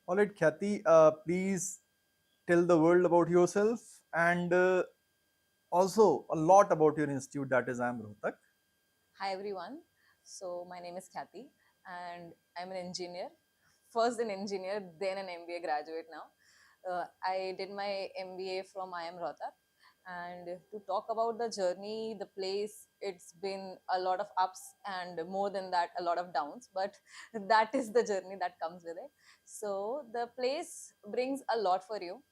All right, Khyati, please tell the world about yourself and also a lot about your institute, that is IIM Rohtak. Hi everyone. So my name is Kathy and I'm an engineer. First an engineer, then an MBA graduate now. I did my MBA from IIM Rohtak, and to talk about the journey, the place, it's been a lot of ups and more than that, a lot of downs, but that is the journey that comes with it. So the place brings a lot for you.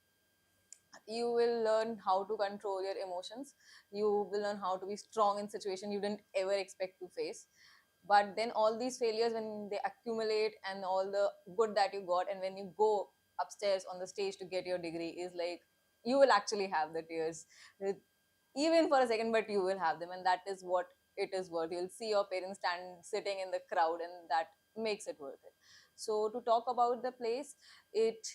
You will learn how to control your emotions. You will learn how to be strong in situation you didn't ever expect to face. But then all these failures, when they accumulate, and all the good that you got, and when you go upstairs on the stage to get your degree, is like you will actually have the tears. Even for a second, but you will have them, and that is what it is worth. You'll see your parents sitting in the crowd, and that makes it worth it. So to talk about the place, it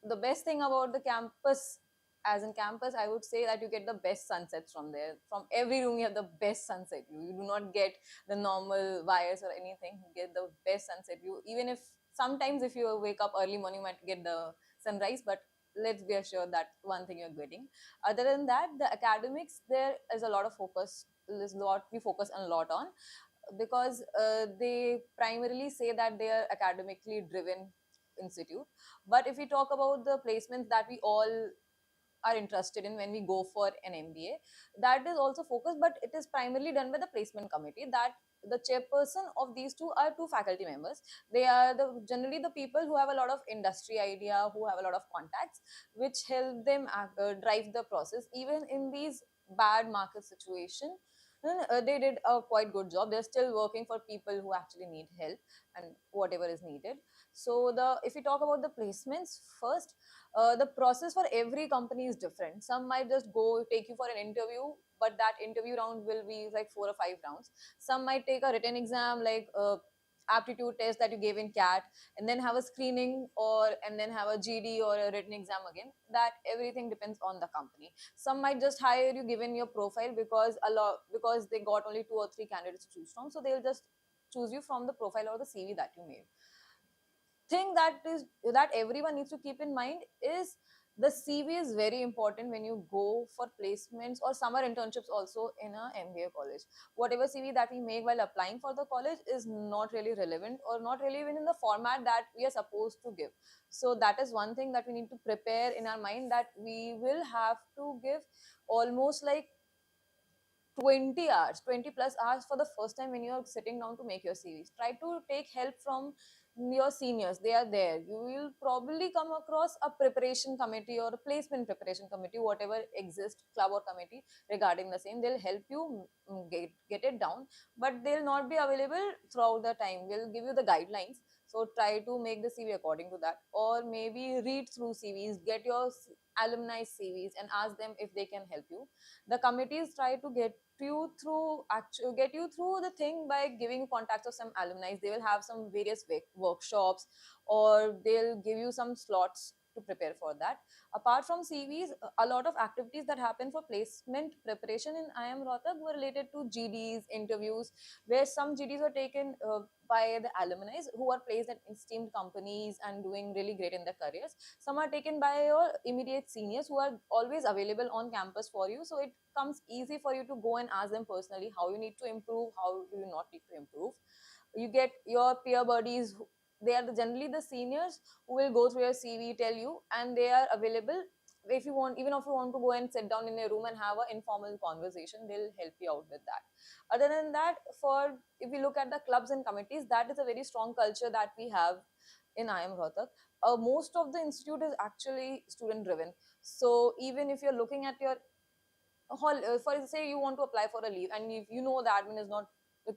the best thing about the campus, as in campus, I would say that you get the best sunsets from there. From every room you have the best sunset view. You do not get the normal wires or anything. You get the best sunset view. Even if sometimes if you wake up early morning, you might get the sunrise, but let's be assured that one thing you're getting. Other than that, the academics, there is a lot of focus. There's a lot we focus a lot on, because they primarily say that they are academically driven institute. But if we talk about the placements that we all are interested in when we go for an MBA, that is also focused, but it is primarily done by the placement committee. That the chairperson of these two are two faculty members. They are generally the people who have a lot of industry idea, who have a lot of contacts, which help them drive the process even in these bad market situation. They did a quite good job. They're still working for people who actually need help and whatever is needed. So the if we talk about the placements first, the process for every company is different. Some might just go take you for an interview, but that interview round will be like 4 or 5 rounds. Some might take a written exam, like aptitude test that you gave in CAT, and then have a screening, or and then have a GD or a written exam again. That everything depends on the company. Some might just hire you given your profile, because they got only 2 or 3 candidates to choose from, so they'll just choose you from the profile or the CV that you made. Thing that everyone needs to keep in mind is the CV is very important when you go for placements or summer internships also in a MBA college. Whatever CV that we make while applying for the college is not really relevant, or not really even in the format that we are supposed to give. So that is one thing that we need to prepare in our mind, that we will have to give almost like 20 hours, 20 plus hours for the first time when you're sitting down to make your series. Try to take help from your seniors. They are there. You will probably come across a preparation committee or a placement preparation committee, whatever exists, club or committee regarding the same. They'll help you get it down, but they'll not be available throughout the time. We'll give you the guidelines. So try to make the CV according to that, or maybe read through CVs, get your alumni CVs and ask them if they can help you. The committees try to get you through the thing by giving contacts of some alumni. They will have some various workshops, or they'll give you some slots to prepare for that. Apart from CVs, a lot of activities that happen for placement preparation in IIM Rohtak were related to GDs, interviews, where some GDs were taken by the alumni who are placed at esteemed companies and doing really great in their careers. Some are taken by your immediate seniors who are always available on campus for you. So it comes easy for you to go and ask them personally how you need to improve, how do you not need to improve. You get your peer buddies. They are generally the seniors who will go through your CV, tell you, and they are available. If you want, even if you want to go and sit down in a room and have an informal conversation, they'll help you out with that. Other than that, for if we look at the clubs and committees, that is a very strong culture that we have in IIM Rohtak. Most of the institute is actually student driven. So even if you're looking at your for say you want to apply for a leave, and if you know the admin is not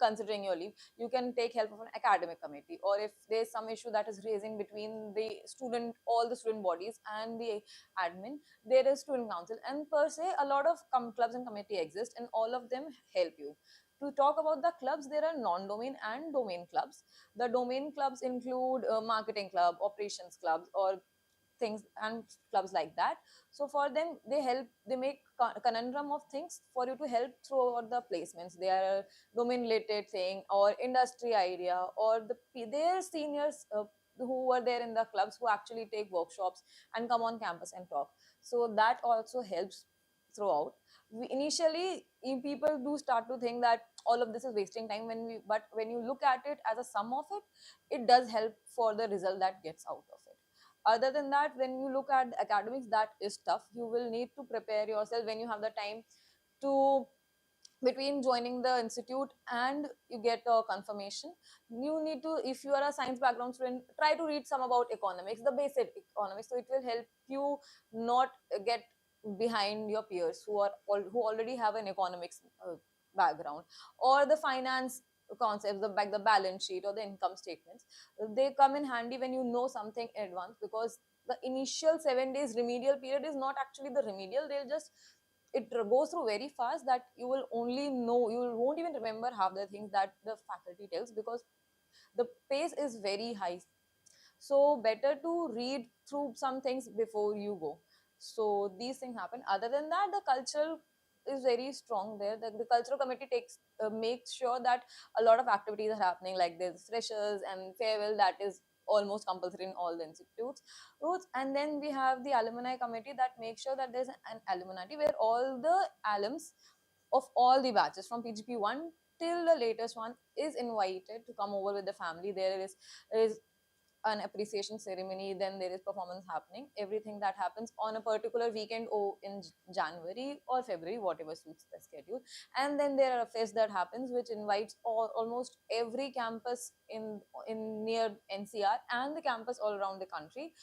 considering your leave, you can take help of an academic committee. Or if there's some issue that is raising between the student all the student bodies and the admin, there is student council, and per se a lot of clubs and committee exist, and all of them help you. To talk about the clubs, there are non-domain and domain clubs. The domain clubs include marketing club, operations clubs, or things and clubs like that. So for them, they make conundrum of things for you to help throughout the placements. They are domain related thing or industry idea, or their seniors who were there in the clubs, who actually take workshops and come on campus and talk. So that also helps throughout. Initially, people do start to think that all of this is wasting time, but when you look at it as a sum of it, it does help for the result that gets out of it. Other than that, when you look at academics, that is tough. You will need to prepare yourself when you have the time to, between joining the institute and you get a confirmation, you need to, if you are a science background student, try to read some about economics, the basic economics, so it will help you not get behind your peers who already have an economics background, or the finance concepts, like the balance sheet or the income statements. They come in handy when you know something in advance, because the initial 7 days remedial period is not actually the remedial. They'll just, it goes through very fast, that you will only know, you won't even remember half the things that the faculty tells, because the pace is very high. So better to read through some things before you go. So these things happen. Other than that, the culture is very strong there. The cultural committee makes sure that a lot of activities are happening, like there's freshers and farewell, that is almost compulsory in all the institutes. And then we have the alumni committee that makes sure that there's an alumni where all the alums of all the batches from PGP 1 till the latest one is invited to come over with the family. There is an appreciation ceremony, then there is performance happening, everything that happens on a particular weekend, in January or February, whatever suits the schedule. And then there are a fest that happens which invites almost every campus in near NCR and the campus all around the country.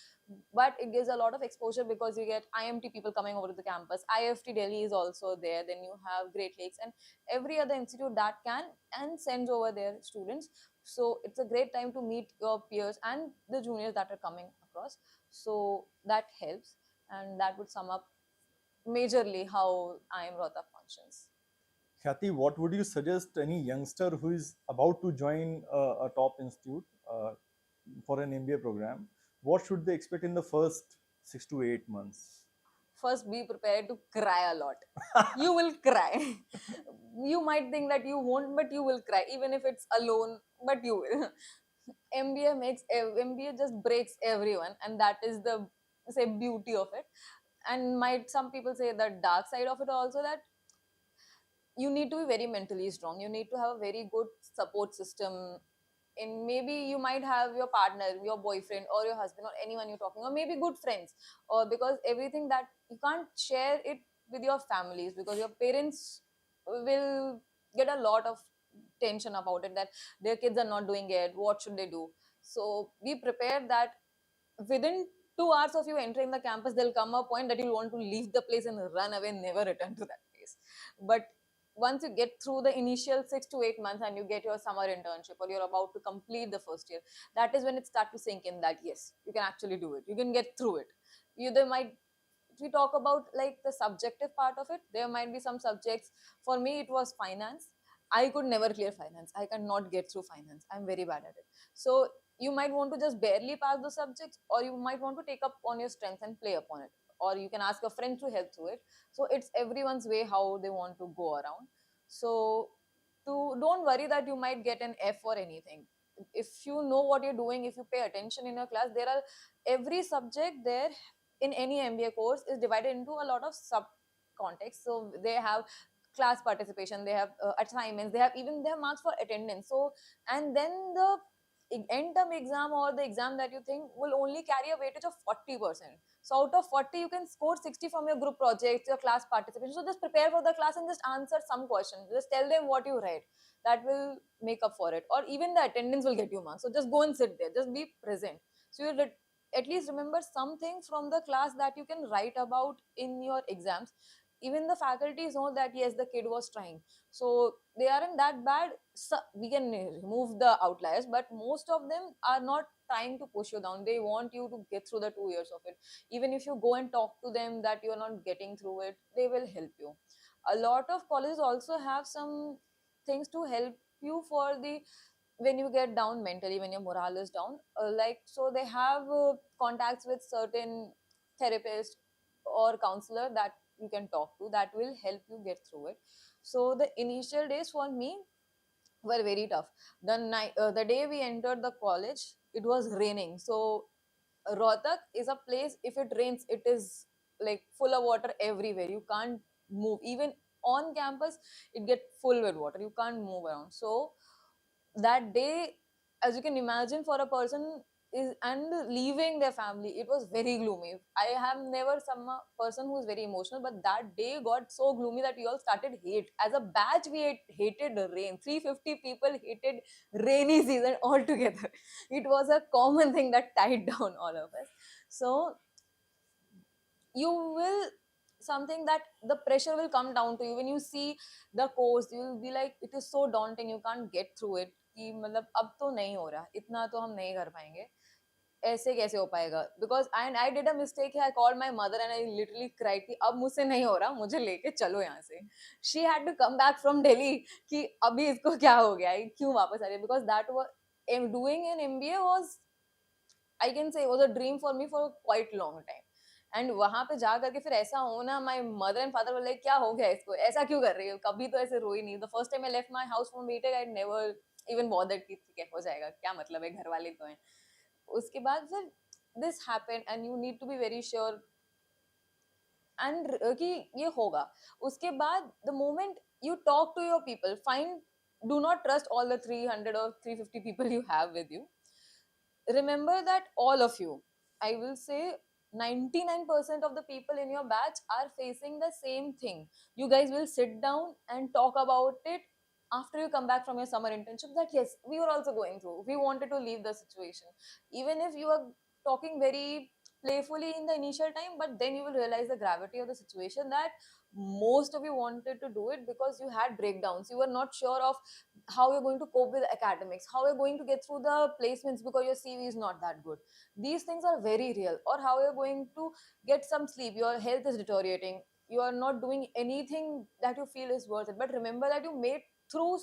But it gives a lot of exposure, because you get IMT people coming over to the campus, IFT Delhi is also there, then you have Great Lakes and every other institute that can and sends over their students. So it's a great time to meet your peers and the juniors that are coming across. So that helps, and that would sum up majorly how IIM Rohtak functions. Khyati, what would you suggest any youngster who is about to join a top institute for an MBA program? What should they expect in the first 6 to 8 months? First, be prepared to cry a lot. You will cry. You might think that you won't, but you will cry, even if it's alone, but you will. MBA just breaks everyone, and that is the, say, beauty of it. And might some people say the dark side of it also, that you need to be very mentally strong, you need to have a very good support system. And maybe you might have your partner, your boyfriend or your husband or anyone you're talking, or maybe good friends, or because everything that you can't share it with your families, because your parents will get a lot of tension about it, that their kids are not doing it, what should they do. So be prepared that within 2 hours of you entering the campus, there'll come a point that you'll want to leave the place and run away, never return to that place. But once you get through the initial 6 to 8 months and you get your summer internship, or you're about to complete the first year, that is when it starts to sink in that yes, you can actually do it, you can get through it. There might, if we talk about like the subjective part of it, there might be some subjects. For me, it was finance. I could never clear finance, I cannot get through finance, I'm very bad at it. So you might want to just barely pass the subjects, or you might want to take up on your strengths and play upon it, or you can ask a friend to help through it. So it's everyone's way how they want to go around. So to don't worry that you might get an F or anything. If you know what you're doing, if you pay attention in your class, there are, every subject there in any MBA course is divided into a lot of sub contexts. So they have class participation, they have assignments, they have marks for attendance. So, and then the end term exam, or the exam that you think will only carry a weightage of 40%. So out of 40, you can score 60 from your group projects, your class participation. So just prepare for the class and just answer some questions. Just tell them what you read. That will make up for it. Or even the attendance will get you marks. So just go and sit there. Just be present. So you at least remember something from the class that you can write about in your exams. Even the faculties know that yes, the kid was trying. So they aren't that bad. So we can remove the outliers, but most of them are not trying to push you down. They want you to get through the 2 years of it. Even if you go and talk to them that you're not getting through it, they will help you. A lot of colleges also have some things to help you for the, when you get down mentally, when your morale is down, like, so they have contacts with certain therapists or counselor that you can talk to, that will help you get through it. So the initial days for me were very tough. The day we entered the college, it was raining. So Rohtak is a place, if it rains, it is like full of water everywhere. You can't move. Even on campus, it get full with water. You can't move around. So that day, as you can imagine, for a person is and leaving their family, it was very gloomy. I have never some person who is very emotional, but that day got so gloomy that we all started hate. As a batch, we hated the rain. 350 people hated rainy season altogether. It was a common thing that tied down all of us. So you will something that the pressure will come down to you when you see the course. You will be like, it is so daunting, you can't get through it कि मतलब अब तो नहीं हो रहा, इतना तो हम नहीं कर पाएंगे, ऐसे कैसे हो पाएगा. Because I did a mistake, I called my mother and I literally cried कि अब मुझसे नहीं हो रहा, मुझे लेके चलो यहाँ से. She had to come back from Delhi कि अभी इसको क्या हो गया है, क्यों वापस आ रही है. Because that was doing in MBA was, I can say, was a dream for me for quite long time. And वहां पे जा करके फिर ऐसा होना, माय मदर एंड फादर बोले क्या हो गया इसको, ऐसा क्यों कर रही हो, कभी तो ऐसे रोई नहीं. The first time I left my house from BTech, I never even bothered कि ठीक है हो जाएगा, क्या मतलब है, घर वाले तो हैं. उसके बाद फिर this happened and you need to be very sure and कि ये होगा. उसके बाद the moment you talk to your people, find, do not trust all the 300 or 350 people you have with you. Remember that all of you, I will say 99% of the people in your batch are facing the same thing. You guys will sit down and talk about it after you come back from your summer internship, that yes, we were also going through, we wanted to leave the situation. Even if you are talking very playfully in the initial time, but then you will realize the gravity of the situation, that most of you wanted to do it because you had breakdowns, you were not sure of how you're going to cope with academics, how you're going to get through the placements because your CV is not that good. These things are very real. Or how you're going to get some sleep, your health is deteriorating, you are not doing anything that you feel is worth it. But remember that you made through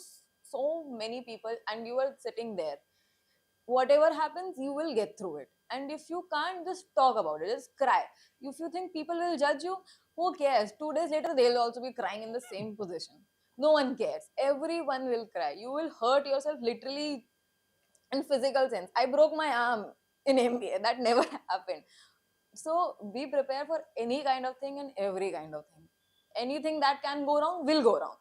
so many people and you were sitting there. Whatever happens, you will get through it. And if you can't, just talk about it, just cry. If you think people will judge you, who cares? 2 days later, they'll also be crying in the same position. No one cares. Everyone will cry. You will hurt yourself literally in physical sense. I broke my arm in MBA. That never happened. So be prepared for any kind of thing and every kind of thing. Anything that can go wrong will go wrong.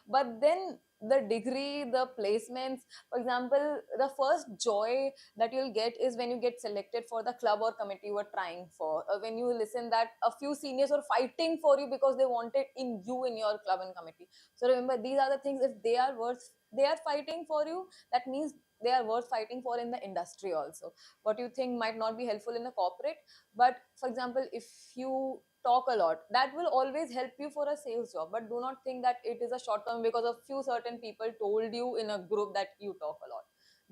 But then the degree, the placements, for example, the first joy that you'll get is when you get selected for the club or committee you were trying for, or when you listen that a few seniors were fighting for you because they wanted in you in your club and committee. So remember, these are the things, if they are worth, they are fighting for you, that means they are worth fighting for in the industry also. What you think might not be helpful in the corporate, but for example, if you talk a lot, that will always help you for a sales job. But do not think that it is a short term because a few certain people told you in a group that you talk a lot.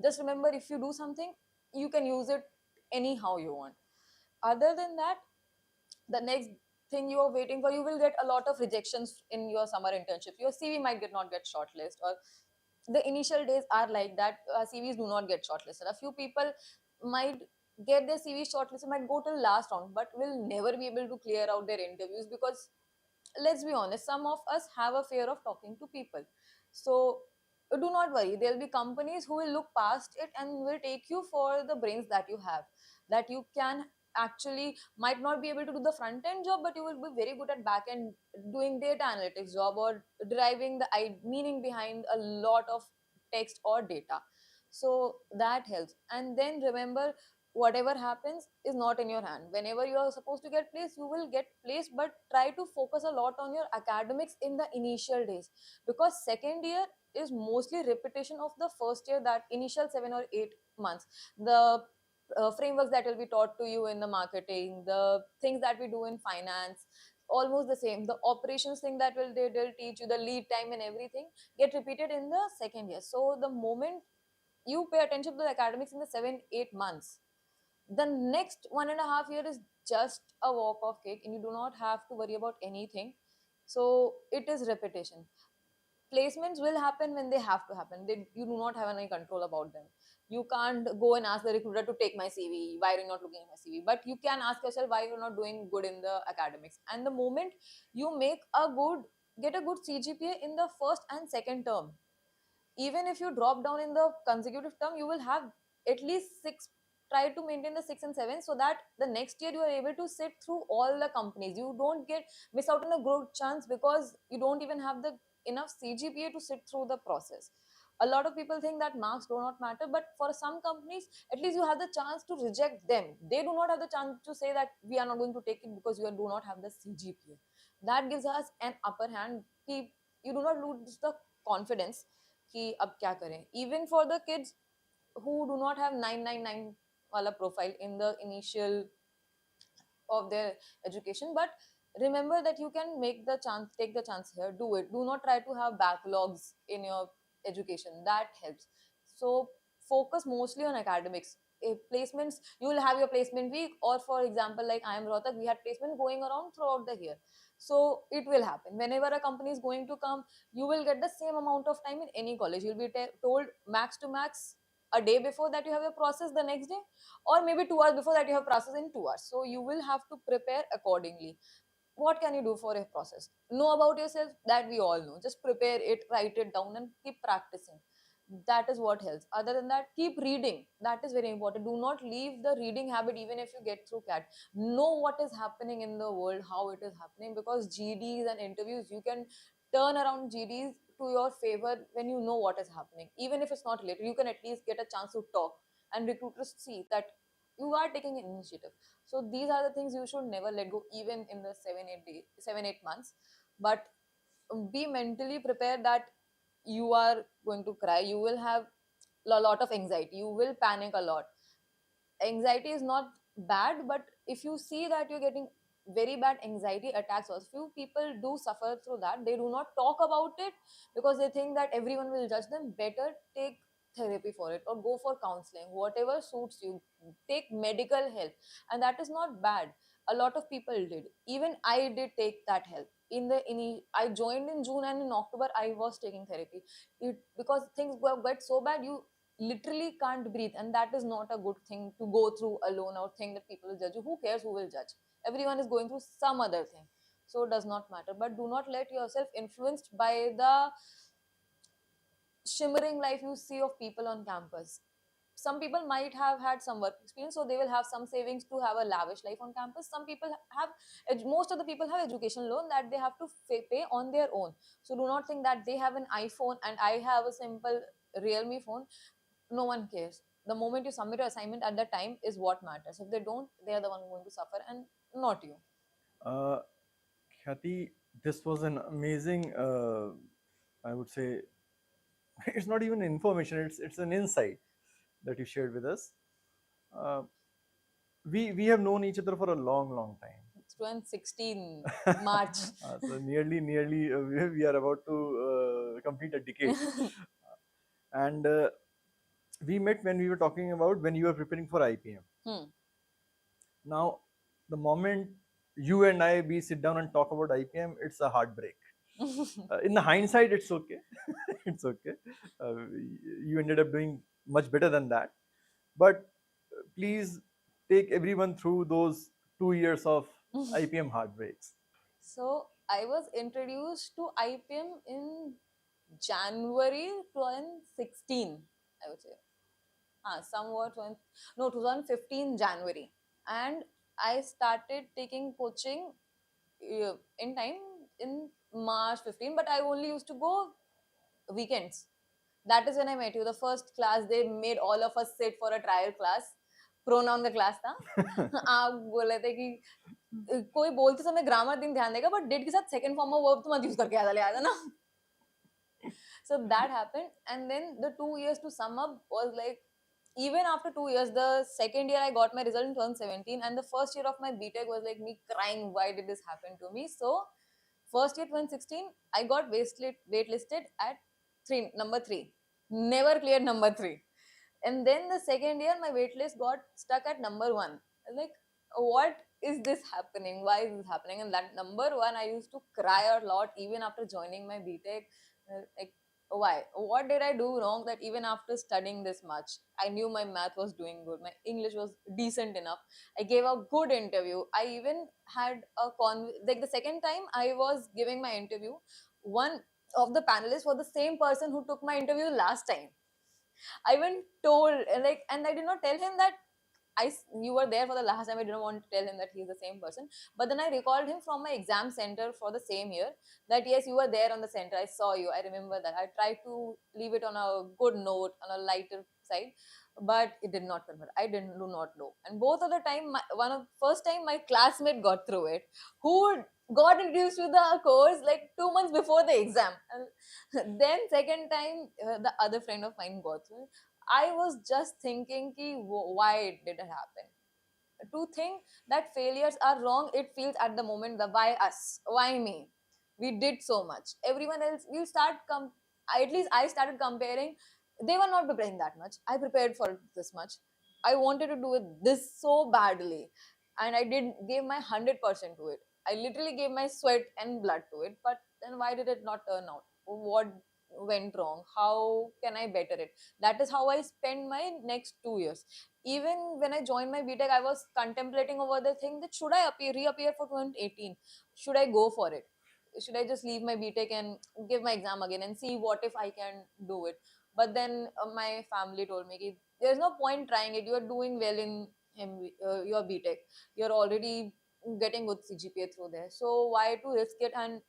Just remember, if you do something, you can use it anyhow you want. Other than that, the next thing you are waiting for, you will get a lot of rejections in your summer internship. Your CV might get not get shortlisted, or the initial days are like that. CVs do not get shortlisted. A few people might get their CV shortlisted, might go till last round, but will never be able to clear out their interviews because, let's be honest, some of us have a fear of talking to people. So do not worry, there'll be companies who will look past it and will take you for the brains that you have, that you can actually might not be able to do the front end job, but you will be very good at back end doing data analytics job or deriving the meaning behind a lot of text or data. So that helps. And then remember, whatever happens is not in your hand. Whenever you are supposed to get placed, you will get placed, but try to focus a lot on your academics in the initial days, because second year is mostly repetition of the first year, that initial 7 or 8 months. The frameworks that will be taught to you in the marketing, the things that we do in finance, almost the same. The operations thing that they'll teach you, the lead time and everything, get repeated in the second year. So the moment you pay attention to the academics in the 7 8 months, the next 1.5 year is just a walk of cake and you do not have to worry about anything. So it is repetition. Placements will happen when they have to happen. You do not have any control about them. You can't go and ask the recruiter to take my CV, why are you not looking at my CV, but you can ask yourself why you're not doing good in the academics. And the moment you make a good, get a good CGPA in the first and second term, even if you drop down in the consecutive term, you will have at least six, try to maintain the 6 and 7, so that the next year you are able to sit through all the companies. You don't get miss out on a good chance because you don't even have the enough CGPA to sit through the process. A lot of people think that marks do not matter, but for some companies, at least you have the chance to reject them. They do not have the chance to say that we are not going to take it because you do not have the CGPA. That gives us an upper hand. You do not lose the confidence कि अब क्या करें. Even for the kids who do not have 999 wala profile in the initial of their education, but remember that you can take the chance here, do it. Do not try to have backlogs in your education. That helps. So focus mostly on academics. Placements, you will have your placement week, or for example, like I am Rohtak, we had placement going around throughout the year. So it will happen whenever a company is going to come. You will get the same amount of time in any college. You'll be told max to max a day before that you have a process the next day, or maybe 2 hours before that you have process in 2 hours. So you will have to prepare accordingly. What can you do for a process? Know about yourself, that we all know. Just prepare it, write it down, and keep practicing. That is what helps. Other than that, keep reading. That is very important. Do not leave the reading habit even if you get through CAT. Know what is happening in the world, how it is happening, because GDs and interviews, you can turn around GDs to your favor when you know what is happening. Even if it's not related, you can at least get a chance to talk, and recruiters see that you are taking an initiative. So these are the things you should never let go, even in the 7 8 days, 7 8 months. But be mentally prepared that you are going to cry. You will have a lot of anxiety. You will panic a lot. Anxiety is not bad, but if you see that you're getting very bad anxiety attacks, also few people do suffer through that. They do not talk about it because they think that everyone will judge them. Better take therapy for it, or go for counseling, whatever suits you. Take medical help, and that is not bad. A lot of people did. Even I did take that help. I joined in June, and in October I was taking therapy. Because things get so bad, you literally can't breathe, and that is not a good thing to go through alone, or think that people will judge you. Who cares who will judge? Everyone is going through some other thing, so it does not matter. But do not let yourself influenced by the shimmering life you see of people on campus. Some people might have had some work experience, so they will have some savings to have a lavish life on campus. Some people have, most of the people have education loan that they have to pay on their own. So do not think that they have an iPhone and I have a simple Realme phone. No one cares. The moment you submit your assignment at the time is what matters. If they don't, they are the one going to suffer, and not you. Uh, Khyati, this was an amazing, I would say, it's not even information, it's an insight that you shared with us. Uh, we have known each other for a long time. It's 2016 March. So nearly we are about to complete a decade. And we met when we were talking about when you were preparing for IPM. Hmm. Now, the moment you and I we sit down and talk about IPM, it's a heartbreak. In the hindsight, it's okay. It's okay. Uh, you ended up doing much better than that. But please take everyone through those 2 years of IPM heartbreaks. So I was introduced to IPM in January 2016, I would say. Somewhat 20, no, 2015 January. And I started taking coaching in time in March 15, but I only used to go weekends. That is when I met you. The first class, they made all of us sit for a trial class. Pronoun का class था. आप बोले थे कि कोई बोलते समय grammar दिन ध्यान देगा, बट डेट के साथ सेकंड फॉर्म ऑफ वर्ब तो मत यूज करके आ जाना. So that happened, and then the 2 years to sum up was like, even after 2 years, the second year I got my result in 2017, and the first year of my BTech was like me crying, why did this happen to me? So first year 2016, I got waitlisted at number three, never cleared number three. And then the second year, my waitlist got stuck at number one. I was like, what is this happening? Why is this happening? And that number one, I used to cry a lot even after joining my BTech. Like, why? What did I do wrong that even after studying this much, I knew my math was doing good, my English was decent enough. I gave a good interview. I even had like the second time I was giving my interview, one of the panelists was the same person who took my interview last time. I even told like, and I did not tell him that you were there for the last time. I didn't want to tell him that he's the same person. But then I recalled him from my exam center for the same year, that yes, you were there on the center. I saw you. I remember that. I tried to leave it on a good note, on a lighter side, but it did not convert. I didn't do not know. And both of the time, one of first time my classmate got through it, who got introduced to the course like 2 months before the exam. And then second time, the other friend of mine got through it. I was just thinking ki why did it happen? To think that failures are wrong, it feels at the moment the why us? Why me? We did so much. Everyone else, we start at least I started comparing. They were not preparing that much. I prepared for this much. I wanted to do it this so badly. And I did gave my 100% to it. I literally gave my sweat and blood to it. But then why did it not turn out? What went wrong? How can I better it? That is how I spent my next 2 years. Even when I joined my BTech, I was contemplating over the thing that should I reappear for 2018? Should I go for it? Should I just leave my BTech and give my exam again and see what if I can do it? But then my family told me ki, there's no point trying it. You are doing well in your BTech. You're already getting good CGPA through there. So why to risk it? And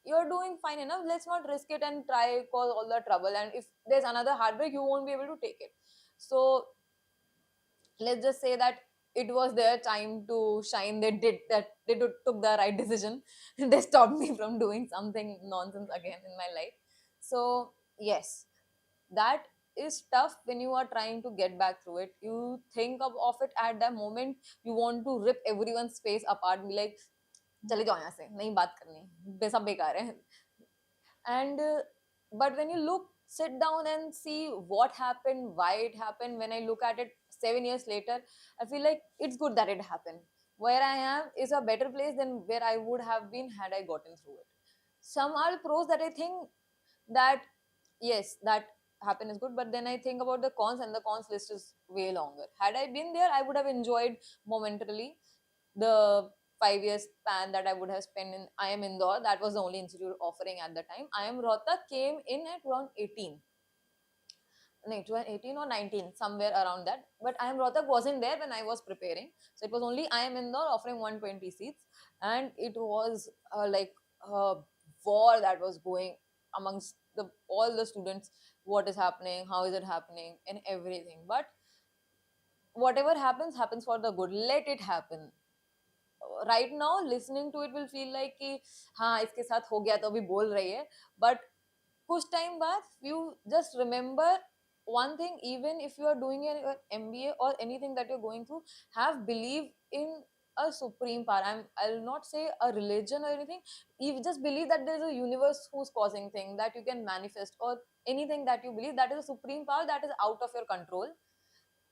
you're doing fine enough. Let's not risk it and try cause all the trouble. And if there's another heartbreak, you won't be able to take it. So let's just say that it was their time to shine. They did that. Took the right decision. They stopped me from doing something nonsense again in my life. So yes, that is tough when you are trying to get back through it. You think of it at that moment. You want to rip everyone's face apart. Be like, चले जाओ यहाँ से, नहीं बात करनी, सब बेकार है. And but when you look, sit down and see what happened, why it happened, when I look at it 7 years later, I feel like it's good that it happened. Where I am is a better place than where I would have been had I gotten through it. Some are pros that I think that yes, that happen is good, but then I think about the cons, and the cons list is way longer. Had I been there, I would have enjoyed momentarily the 5 years span that I would have spent in IIM Indore. That was the only institute offering at the time. IIM Rohtak came in at around 18. No, 18 or 19, somewhere around that. But IIM Rohtak wasn't there when I was preparing. So it was only IIM Indore offering 120 seats. And it was like a war that was going amongst all the students. What is happening? How is it happening? And everything. But whatever happens, happens for the good. Let it happen. Right now listening to it will feel like कि हाँ इसके साथ हो गया तो अभी बोल रही है, but कुछ time बाद you just remember one thing. Even if you are doing an MBA or anything that you're going through, have believe in a supreme power. I'll not say a religion or anything. You just believe that there's a universe who's causing things that you can manifest, or anything that you believe that is a supreme power that is out of your control.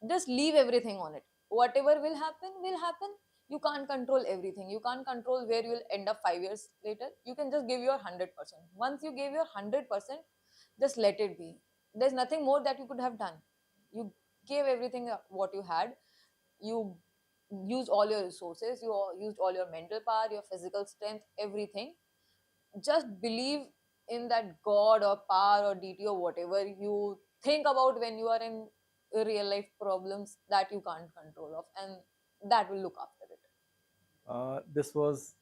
Just leave everything on it. Whatever will happen. You can't control everything. You can't control where you will end up 5 years later. You can just give your 100%. Once you gave your 100%, just let it be. There's nothing more that you could have done. You gave everything what you had. You used all your resources. You used all your mental power, your physical strength, everything. Just believe in that god or power or deity or whatever you think about when you are in real life problems that you can't control of, and that will look after This was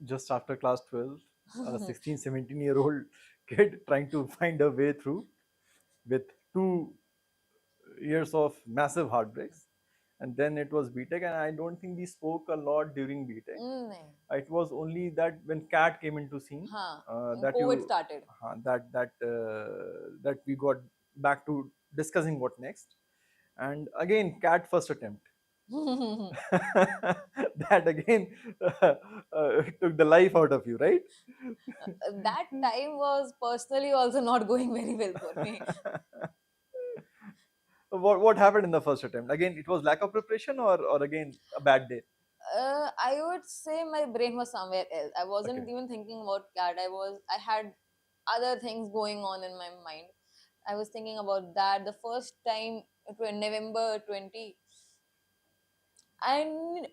just after class 12, a it. 16, 17-year-old kid trying to find a way through with 2 years of massive heartbreaks. And then it was BTech, and I don't think we spoke a lot during BTech. नहीं. It was only that when CAT came into scene, हाँ, that COVID you started. that we got back to discussing what next. And again, CAT first attempt. That again took the life out of you, right? That time was personally also not going very well for me. What happened in the first attempt? Again, it was lack of preparation, or again a bad day. I would say my brain was somewhere else. I wasn't Okay. even thinking about CAT. I had other things going on in my mind. I was thinking about that. The first time, it was November 20. And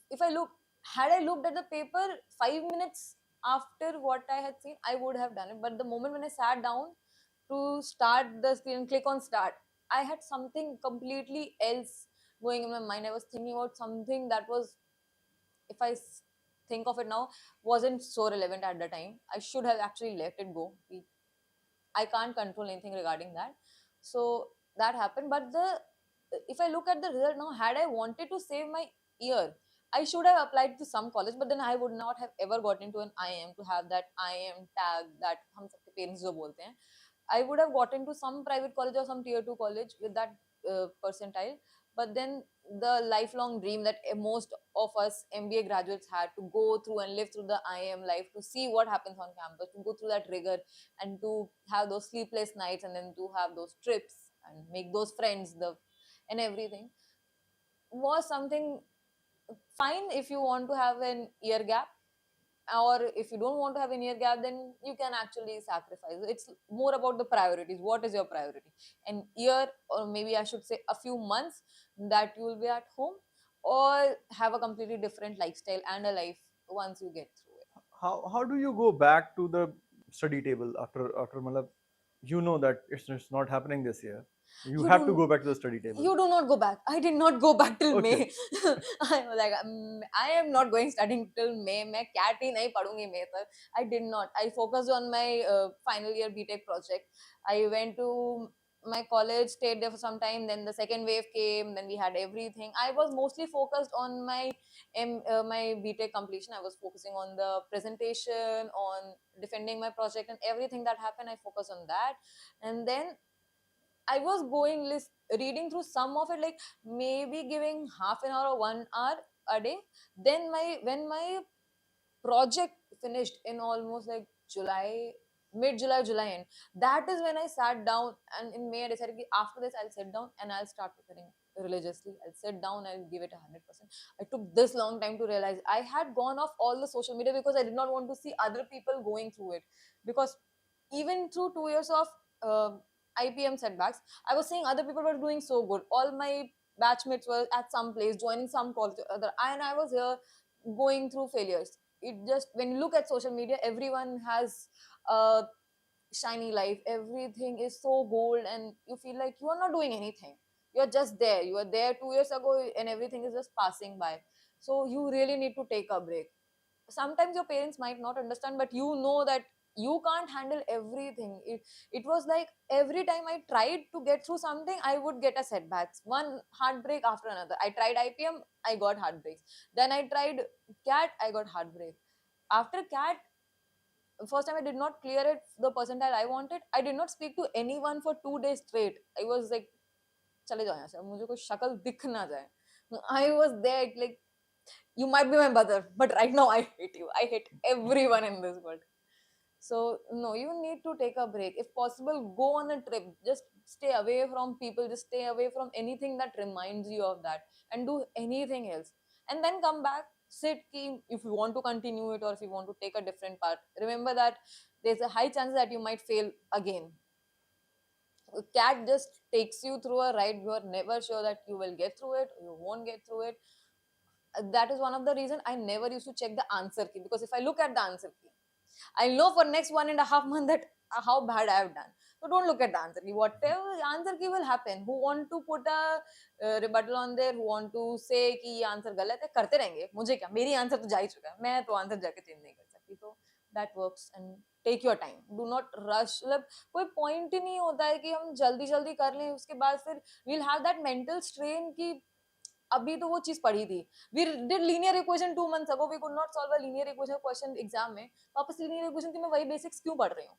if I look, had I looked at the paper 5 minutes after what I had seen, I would have done it. But the moment when I sat down to start the screen, click on start, I had something completely else going in my mind. I was thinking about something that was, if think of it now, wasn't so relevant at the time. I should have actually let it go. I can't control anything regarding that. So that happened. But the if I look at the result now, had I wanted to save my year, I should have applied to some college, but then I would not have ever got into an IM to have that IM tag that हम सबके parents जो बोलते हैं. I would have got into some private college or some tier 2 college with that percentile. But then the lifelong dream that most of us MBA graduates had, to go through and live through the IM life, to see what happens on campus, to go through that rigor, and to have those sleepless nights, and then to have those trips and make those friends, and everything, was something fine if you want to have an year gap, or if you don't want to have a year gap, then you can actually sacrifice. It's more about the priorities. What is your priority? An year, or maybe I should say a few months, that you will be at home, or have a completely different lifestyle and a life once you get through it. How do you go back to the study table after matlab, you know that it's not happening this year? You You have to do go back to the study table. you do not go back. I did not go back till Okay. May. I was like, I am not going studying till May. मैं CAT ही नहीं पढ़ूंगी May तक. I did not. I focused on my final year BTech project. I went to my college, stayed there for some time. Then the second wave came. Then we had everything. I was mostly focused on my BTech completion. I was focusing on the presentation, on defending my project, and everything that happened. I focused on that, and then I was reading through some of it, like maybe giving half an hour or 1 hour a day. Then when my project finished in almost like July, mid July, July end, that is when I sat down, and in May I decided after this I'll sit down and I'll start preparing religiously. I'll sit down, I'll give it 100%. I took this long time to realize I had gone off all the social media because I did not want to see other people going through it. Because even through 2 years of IPM setbacks, I was seeing other people were doing so good. All my batchmates were at some place, joining some college or other, and I was here going through failures. It just, when you look at social media, everyone has a shiny life. Everything is so gold, and you feel like you are not doing anything. You're just there. You were there 2 years ago, and everything is just passing by. So you really need to take a break. Sometimes your parents might not understand, but you know that you can't handle everything. It was like every time I tried to get through something, I would get a setbacks, one heartbreak after another. I tried IPM, I got heartbreaks. Then I tried CAT, I got heartbreak. After CAT, first time I did not clear it, the percentile I wanted, I did not speak to anyone for 2 days straight. I was like, चले जाओ यहाँ से, अब मुझे कोई शक्ल दिख ना जाए. I was there like, you might be my brother, but right now I hate you. I hate everyone in this world. So no, you need to take a break. If possible, go on a trip. Just stay away from people. Just stay away from anything that reminds you of that, and do anything else. And then come back, sit, if you want to continue it, or if you want to take a different path. Remember that there's a high chance that you might fail again. CAT just takes you through a ride. You are never sure that you will get through it, or you won't get through it. That is one of the reason I never used to check the answer key, because if I look at the answer key, I know for next 1.5 months that how bad I have done. So don't look at the answer key. Whatever answer key will happen. Who want to put a rebuttal on there? Who want to say कि ये answer गलत है? करते रहेंगे. मुझे क्या? मेरी answer तो जा ही चुका है. मैं तो answer जाके change नहीं कर सकती. तो that works, and take your time. Do not rush. मतलब कोई point ही नहीं होता है कि हम जल्दी जल्दी कर लें. उसके बाद फिर we'll have that mental strain कि अभी तो वो चीज पढ़ी थी. We did linear equation 2 months ago. We could not solve a linear equation question exam में. वापस linear equation की मैं वही basics क्यों पढ़ रही हूँ?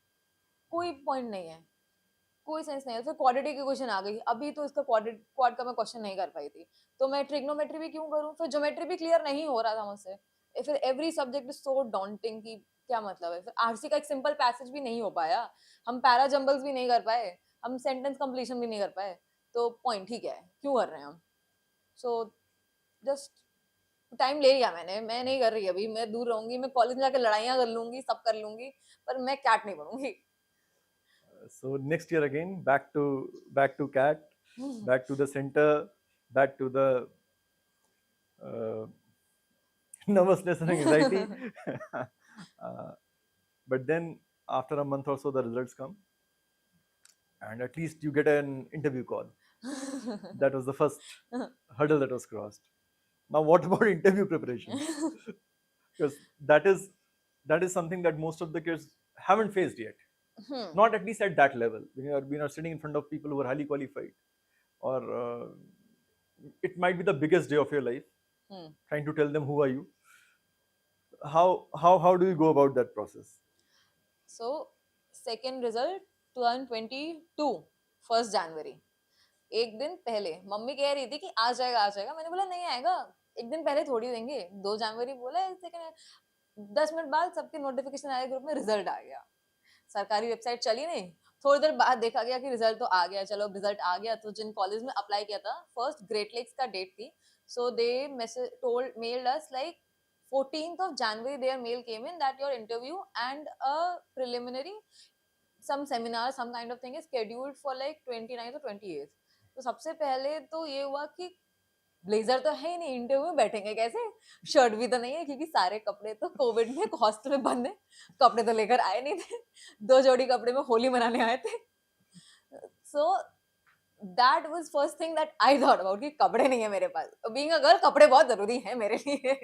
कोई point नहीं है, कोई सेंस नहीं है. फिर क्वाड्रेटिक इक्वेशन आ गई. अभी तो इसका क्वाड का मैं क्वेश्चन नहीं कर पाई थी, तो मैं ट्रिग्नोमेट्री भी क्यों करूँ? फिर ज्योमेट्री भी क्लियर नहीं हो रहा था मुझसे. फिर every subject is so daunting कि क्या मतलब है. फिर आरसी का एक सिंपल पैसेज भी नहीं हो पाया. हम पैरा जंबल्स भी नहीं कर पाए. हम सेंटेंस कंप्लीशन भी नहीं कर पाए. तो पॉइंट ठीक है, क्यों कर रहे हैं हम? सो जस्ट टाइम ले लिया मैंने. मैं नहीं कर रही अभी. मैं दूर रहूंगी. मैं कॉलेज में जाकर लड़ाइयाँ कर लूंगी, सब कर लूंगी, पर मैं कैट नहीं पढ़ूंगी. So next year again, back to CAT, back to the center, back to the uh, nervousness and anxiety. But then after a month or so, the results come, and at least you get an interview call. That was the first hurdle that was crossed. Now, what about interview preparations? Because that is something that most of the kids haven't faced yet. Not at least at that level. When you're sitting in front of people who are highly qualified, or it might be the biggest day of your life, trying to tell them who are you. How do you go about that process? So second result 2022 1st January, एक दिन पहले mummy कह रही थी कि आ जाएगा आ जाएगा, मैंने बोला नहीं आएगा, एक दिन पहले थोड़ी देंगे, 2 जनवरी बोला, सेकंड 10 मिनट बाद सबके नोटिफिकेशन आया ग्रुप में, रिजल्ट आ गया, सरकारी वेबसाइट चली नहीं, थोड़ी देर बाद देखा गया कि रिजल्ट तो आ गया, चलो रिजल्ट आ गया, तो जिन कॉलेज में अप्लाई किया था, फर्स्ट ग्रेट लेक्स का डेट थी, so they mailed us like 14th of January, their mail came in that your interview and a preliminary some seminar some kind of thing is scheduled for like 29th or 28th. तो सबसे पहले तो ये हुआ कि blazer तो है ही नहीं, इंटरव्यू में बैठेंगे कैसे, शर्ट भी तो नहीं है क्योंकि सारे कपड़े तो कोविड में हॉस्टल में बंद है, कपड़े तो लेकर आए नहीं थे, 2 जोड़ी कपड़े में होली मनाने आए थे. So that was first thing that I thought about कि कपड़े नहीं है मेरे पास, बीइंग अ गर्ल कपड़े बहुत जरूरी है मेरे लिए.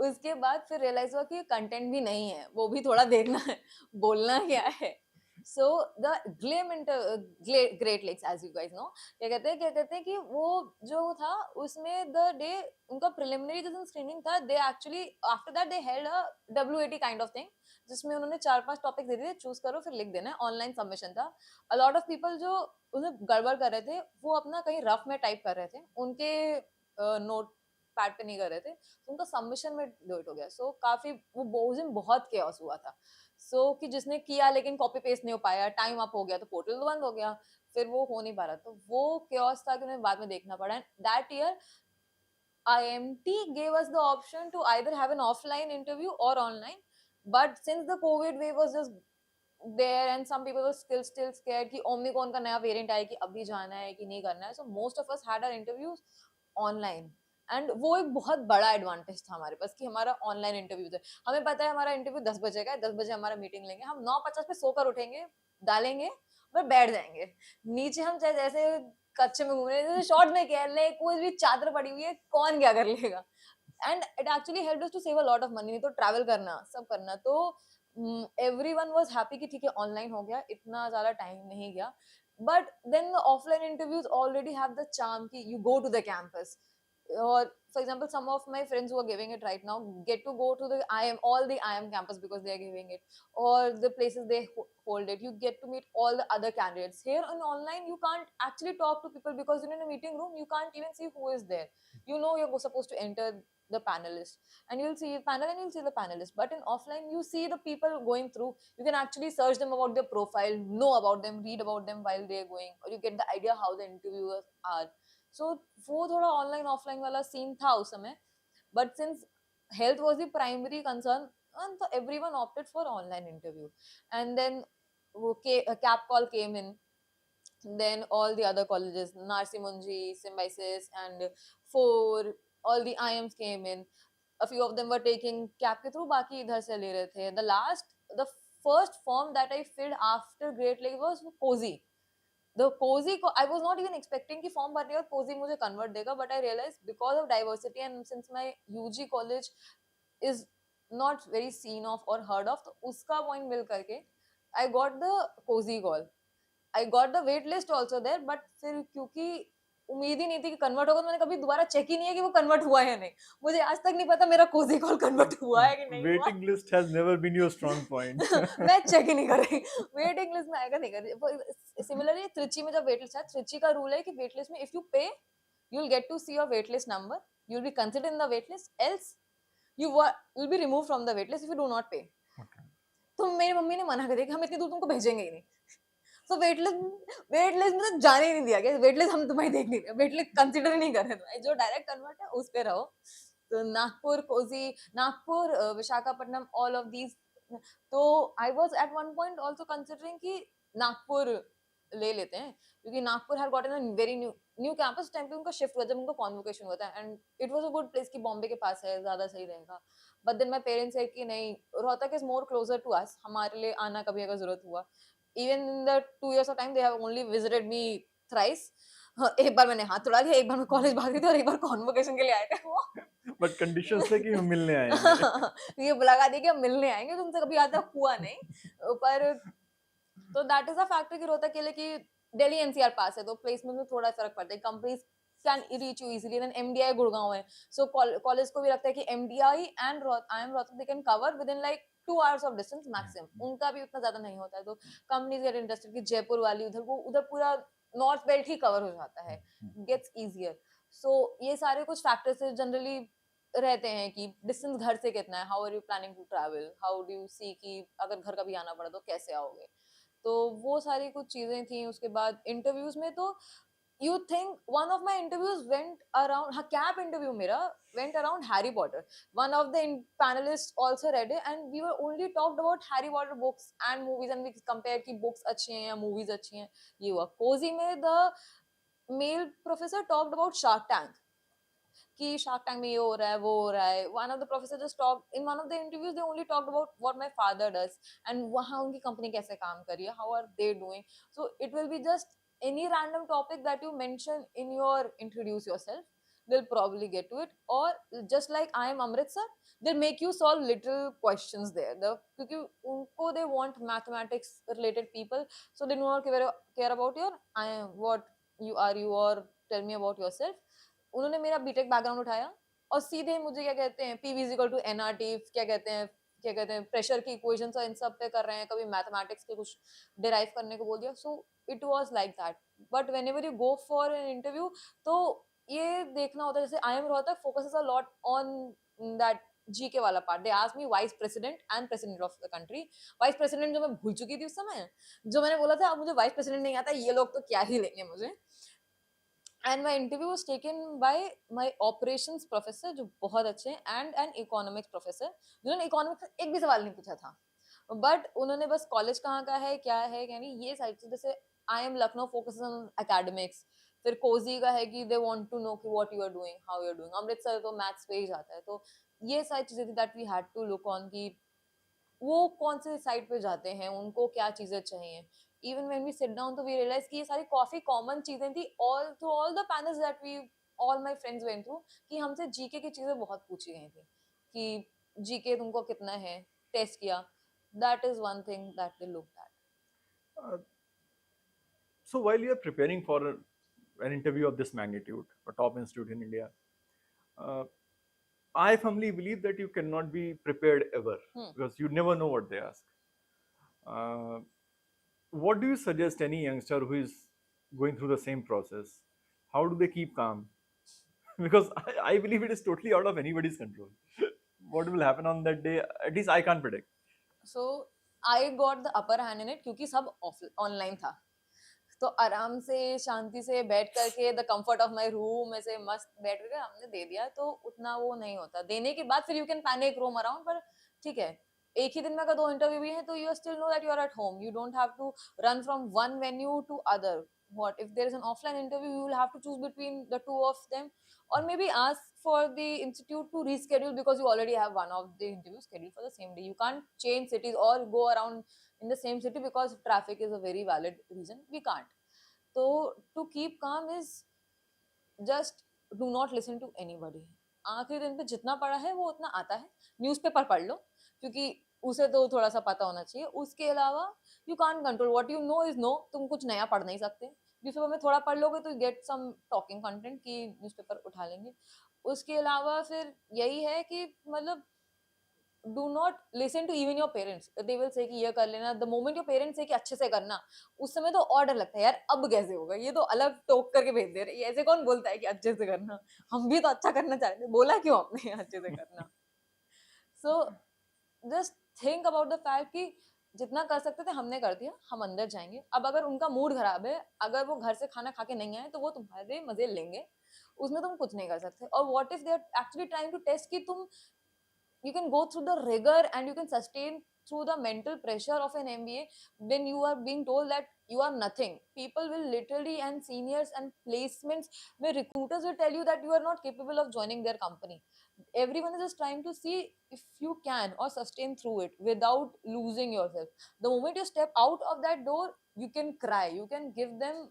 उसके बाद फिर रियलाइज हुआ कि कंटेंट भी नहीं है, वो भी थोड़ा देखना है, बोलना क्या है. So the Great Lakes as you guys know, क्या कहते हैं कि वो जो था उसमें द डे उनका प्रिलिमिनरी जो स्क्रीनिंग था, they actually after that they held a WAT kind of thing, जिसमें उन्होंने 4-5 टॉपिक दे दिए, चूज करो फिर लिख देना है, ऑनलाइन सबमिशन था. अ लॉट ऑफ पीपल जो उन्हें गड़बड़ कर रहे थे वो अपना कहीं रफ में टाइप कर रहे थे, उनके नोट पैड पे नहीं कर रहे थे, तो उनका सबमिशन में लेट हो गया. सो काफी वो उस दिन बहुत केओस हुआ था. कि जिसने किया लेकिन कॉपी पेस्ट नहीं हो पाया, टाइम अप हो गया तो पोर्टल तो बंद हो गया, फिर वो हो नहीं पा रहा, तो वो केओस था कि उन्हें बाद में देखना पड़ा. And that year IMT gave us the option to either have an offline interview or online, but since the COVID wave was just there and some people were still scared कि Omicron का नया variant आया कि अभी जाना है कि नहीं करना है, so most of us had our interviews online. And वो एक बहुत बड़ा एडवांटेज था हमारे पास कि हमारा ऑनलाइन इंटरव्यू था, हमें पता है हमारा इंटरव्यू 10 बजे का है, 10 बजे हमारा मीटिंग लेंगे, हम 9:50 पे सोकर उठेंगे, डालेंगे और बैठ जाएंगे, नीचे हम चाहे जैसे कच्चे में घूम रहे हैं, शॉर्ट में खेल रहे हैं, कोई भी चादर पड़ी हुई है, कौन क्या कर लेगा. And it actually help us to save a lot of money, नहीं तो ट्रैवल करना सब करना, तो एवरीवन वाज हैप्पी कि ठीक है ऑनलाइन हो गया, इतना ज्यादा टाइम नहीं गया. But then the offline interviews already have the charm कि you go to the campus, or for example some of my friends who are giving it right now get to go to the all the IM campus because they are giving it, or the places they hold it, you get to meet all the other candidates. Here on online you can't actually talk to people because you're in a meeting room, you can't even see who is there. You're supposed to enter the panelist and you'll see the panel and you'll see the panelist, but in offline you see the people going through, you can actually search them about their profile, know about them, read about them while they're going, or you get the idea how the interviewers are. सो वो थोड़ा online offline वाला scene था उस समय, but since health was the primary concern, so everyone opted for online interview. And then cap call came in, then all the other colleges, Narsi Munji, Symbiosis, and four, all the IMs came in. A few of them were taking cap ke through, बाकी इधर से ले रहे थे. The first form that I filled after Great Lake was Cozy. The Cozy, I was not even expecting कि form भरने और Cozy मुझे convert देगा, but I realized because of diversity and since my UG college is not very seen of or heard of, तो उसका point मिल करके I got the Cozy call. I got the wait list also there, but फिर क्योंकि उम्मीद ही नहीं थी कि convert होगा, तो मैंने कभी दोबारा चेक ही नहीं है कि वो कन्वर्ट हुआ है या नहीं, मुझे आज तक नहीं पता मेरा कोजी कॉल कन्वर्ट हुआ है कि नहीं हुआ. Waiting list has never been your strong point. मैं चेक ही नहीं कर रही, वेटिंग लिस्ट में आएगा नहीं कर रही. सिमिलरली त्रिची में जब वेट लिस्ट है, त्रिची का रूल है कि वेट लिस्ट में if you pay you will get to see your wait list number, you will be considered in the wait list, else you will be remove from the wait list if you do not pay. तो मेरी mummy ने मना कर दिया कि हम इतनी दूर तुमको भेजेंगे ही नहीं. तो वेट लिस्ट में तो जाने ही नहीं दिया गया, वेट लिस्ट हम तुम्हारी देख नहीं रहे, वेट लिस्ट कंसिडर ही नहीं कर रहे तुम्हारी, जो डायरेक्ट कन्वर्ट है उस पे रहो. तो नागपुर, कोजी, Nagpur, Visakhapatnam, all of these. तो I was at one point also considering कि नागपुर ले लेते हैं, क्योंकि Nagpur had gotten a very new campus, time पे उनका शिफ्ट हुआ जब उनका कॉन्वोकेशन हुआ था, and it was a good place कि बॉम्बे के पास है, ज्यादा सही रहेगा. बट देन माय पेरेंट्स है कि नहीं, Rohtak is more closer to us, हमारे लिए आना कभी अगर जरूरत हुआ. Even in the 2 years of time, they have only visited me thrice. एक बार मैंने हाथ उड़ा दिया, एक बार मैं कॉलेज भाग रही थी और एक बार कॉन्वोकेशन के लिए आए थे वो। बट कंडीशंस थे कि हम मिलने आएंगे। ये लगा दिया कि हम मिलने आएंगे, तुमसे कभी आज तक हुआ नहीं। पर तो दैट इज अ फैक्टर कि रोहतक के लिए कि दिल्ली एनसीआर पास है तो प्लेसमेंट में थोड़ा फर्क पड़ता है। Companies can reach you easily, then MDI Gurgaon है, सो कॉलेज को भी लगता है कि MDI and I M Rohtak they can cover within like 2 hours of distance maximum. उनका भी उतना ज्यादा नहीं होता है, तो कंपनीज गेट इंटरेस्टेड कि जयपुर वाली उधर को उधर पूरा नॉर्थ बेल्ट ही कवर हो जाता है, गेट्स इजियर। सो ये सारे कुछ फैक्टर्स जनरली रहते हैं कि डिस्टेंस घर से कितना है, how are you planning to travel, how do you see कि अगर घर का भी आना पड़ा तो कैसे आओगे। तो वो सारी कुछ चीजें थी। उसके बाद इंटरव्यूज में तो you think one of my interviews went around, हाँ कैप इंटरव्यू मेरा went around Harry Potter. One of the panelist also read it and we were only talked about Harry Potter books and movies and we compare की books अच्छी हैं या movies अच्छी हैं। ये हुआ कोजी में the male professor talked about Shark Tank कि शार्क टैंक में ये हो रहा है वो हो रहा है। One of the professor just talk in one of the interviews they only talked about what my father does and वहां उनकी कंपनी कैसे काम कर रही है, how are they doing. So it will be just any random topic that you mention in your introduce yourself, they'll probably get to it, or just like I am Amritsar, they'll make you solve little questions there, क्योंकि उनको they want mathematics related people, so they do not care about your I am what you or tell me about yourself। उन्होंने मेरा BTech background उठाया और सीधे मुझे क्या कहते हैं पी इक्वल टू एनआरटी, क्या कहते हैं प्रेशर की इक्वेशंस और इन सब पे कर रहे हैं, कभी मैथमेटिक्स के कुछ डिराइव करने को बोल दिया। So it was like that. But whenever you go for an interview तो ये देखना होता है, जैसे I M Rohtak focuses a lot on that GK वाला part. They asked me vice president and president of the country. Vice president जो मैं भूल चुकी थी उस समय, जो मैंने बोला था अब मुझे वाइस प्रेसिडेंट नहीं आता, ये लोग तो क्या ही लेंगे मुझे। And my interview was taken by my operations professor जो बहुत अच्छे हैं एंड एन इकोनॉमिक्स प्रोफेसर जिन्होंने इकोनॉमिक्स एक भी सवाल नहीं पूछा था, बट उन्होंने बस कॉलेज कहाँ का है क्या नहीं ये सारी चीजें। जैसे I M Lucknow focus on academics, फिर कोजी का है कि दे वांट टू नो कि what you are doing how you are doing. Amritsar तो मैथ्स पे ही जाता है। तो ये सारी चीजें थी that we had to look on कि वो कौन से साइड पे जाते हैं, उनको क्या चीजें चाहिए। Even when we sit down तो वी रियलाइज कि ये सारी काफी कॉमन चीजें थी all through all the panels that we all my friends went through, कि हमसे जीके की चीजें बहुत पूछी गई थी कि जीके तुमको कितना है, टेस्ट किया। That is one thing that they look at. Uh, so while you are preparing for an interview of this magnitude, a top institute in India, uh, I firmly believe that you cannot be prepared ever because you never know what they ask. Uh, what do you suggest any youngster who is going through the same process? How do they keep calm? Because I believe it is totally out of anybody's control. What will happen on that day, at least I can't predict. So I got the upper hand in it क्योंकि सब online था, तो आराम से शांति से बैठ करके the comfort of my room ऐसे मस्त बैठ करके हमने दे दिया, तो उतना वो नहीं होता। देने के बाद फिर you can panic roam around, पर ठीक है एक ही दिन में अगर 2 इंटरव्यू भी हैं तो you still know that you are at home, you don't have to run from one venue to other. what if there is an offline interview, you will have to choose between the two of them, or maybe ask for the institute to reschedule because you already have one of the interviews scheduled for the same day. You can't change cities or go around in the same city because traffic is a very valid reason, we can't। तो to keep calm is just do not listen to anybody. आखिरी दिन पे जितना पढ़ा है वो उतना आता है, न्यूज़पेपर पढ़ लो क्योंकि उसे तो थोड़ा सा पता होना चाहिए। उसके अलावा you can't control what you know is no, तुम कुछ नया पढ़ नहीं सकते। न्यूज़पेपर में थोड़ा पढ़ लोगे तो गेट सम टॉकिंग कंटेंट की न्यूज़पेपर उठा लेंगे। उसके अलावा फिर यही है कि मतलब do not listen to even your parents, they will say कि ये कर लेना। द मोमेंट योर पेरेंट्स से कि अच्छे से करना, उस समय तो और डर लगता है यार अब कैसे होगा, ये तो अलग टोक करके भेज दे रहे, ये ऐसे कौन बोलता है कि अच्छे से करना, हम भी तो अच्छा करना चाहते हैं, बोला क्यों आपने अच्छे से करना। So just think about the fact कि जितना कर सकते थे हमने कर दिया, हम अंदर जाएंगे। अब अगर उनका मूड खराब है, अगर वो घर से खाना खा के नहीं आए तो वो तुम्हारे मजे लेंगे, उसमें तुम कुछ नहीं कर सकते। और what if they are actually trying to test कि तुम you can go through the rigor and you can sustain through the mental pressure of an MBA when you are being told that you are nothing. People will literally, and seniors and placements where recruiters will tell you that you are not capable of joining their company. Everyone is just trying to see if you can or sustain through it without losing yourself. The moment you step out of that door, you can cry, you can give them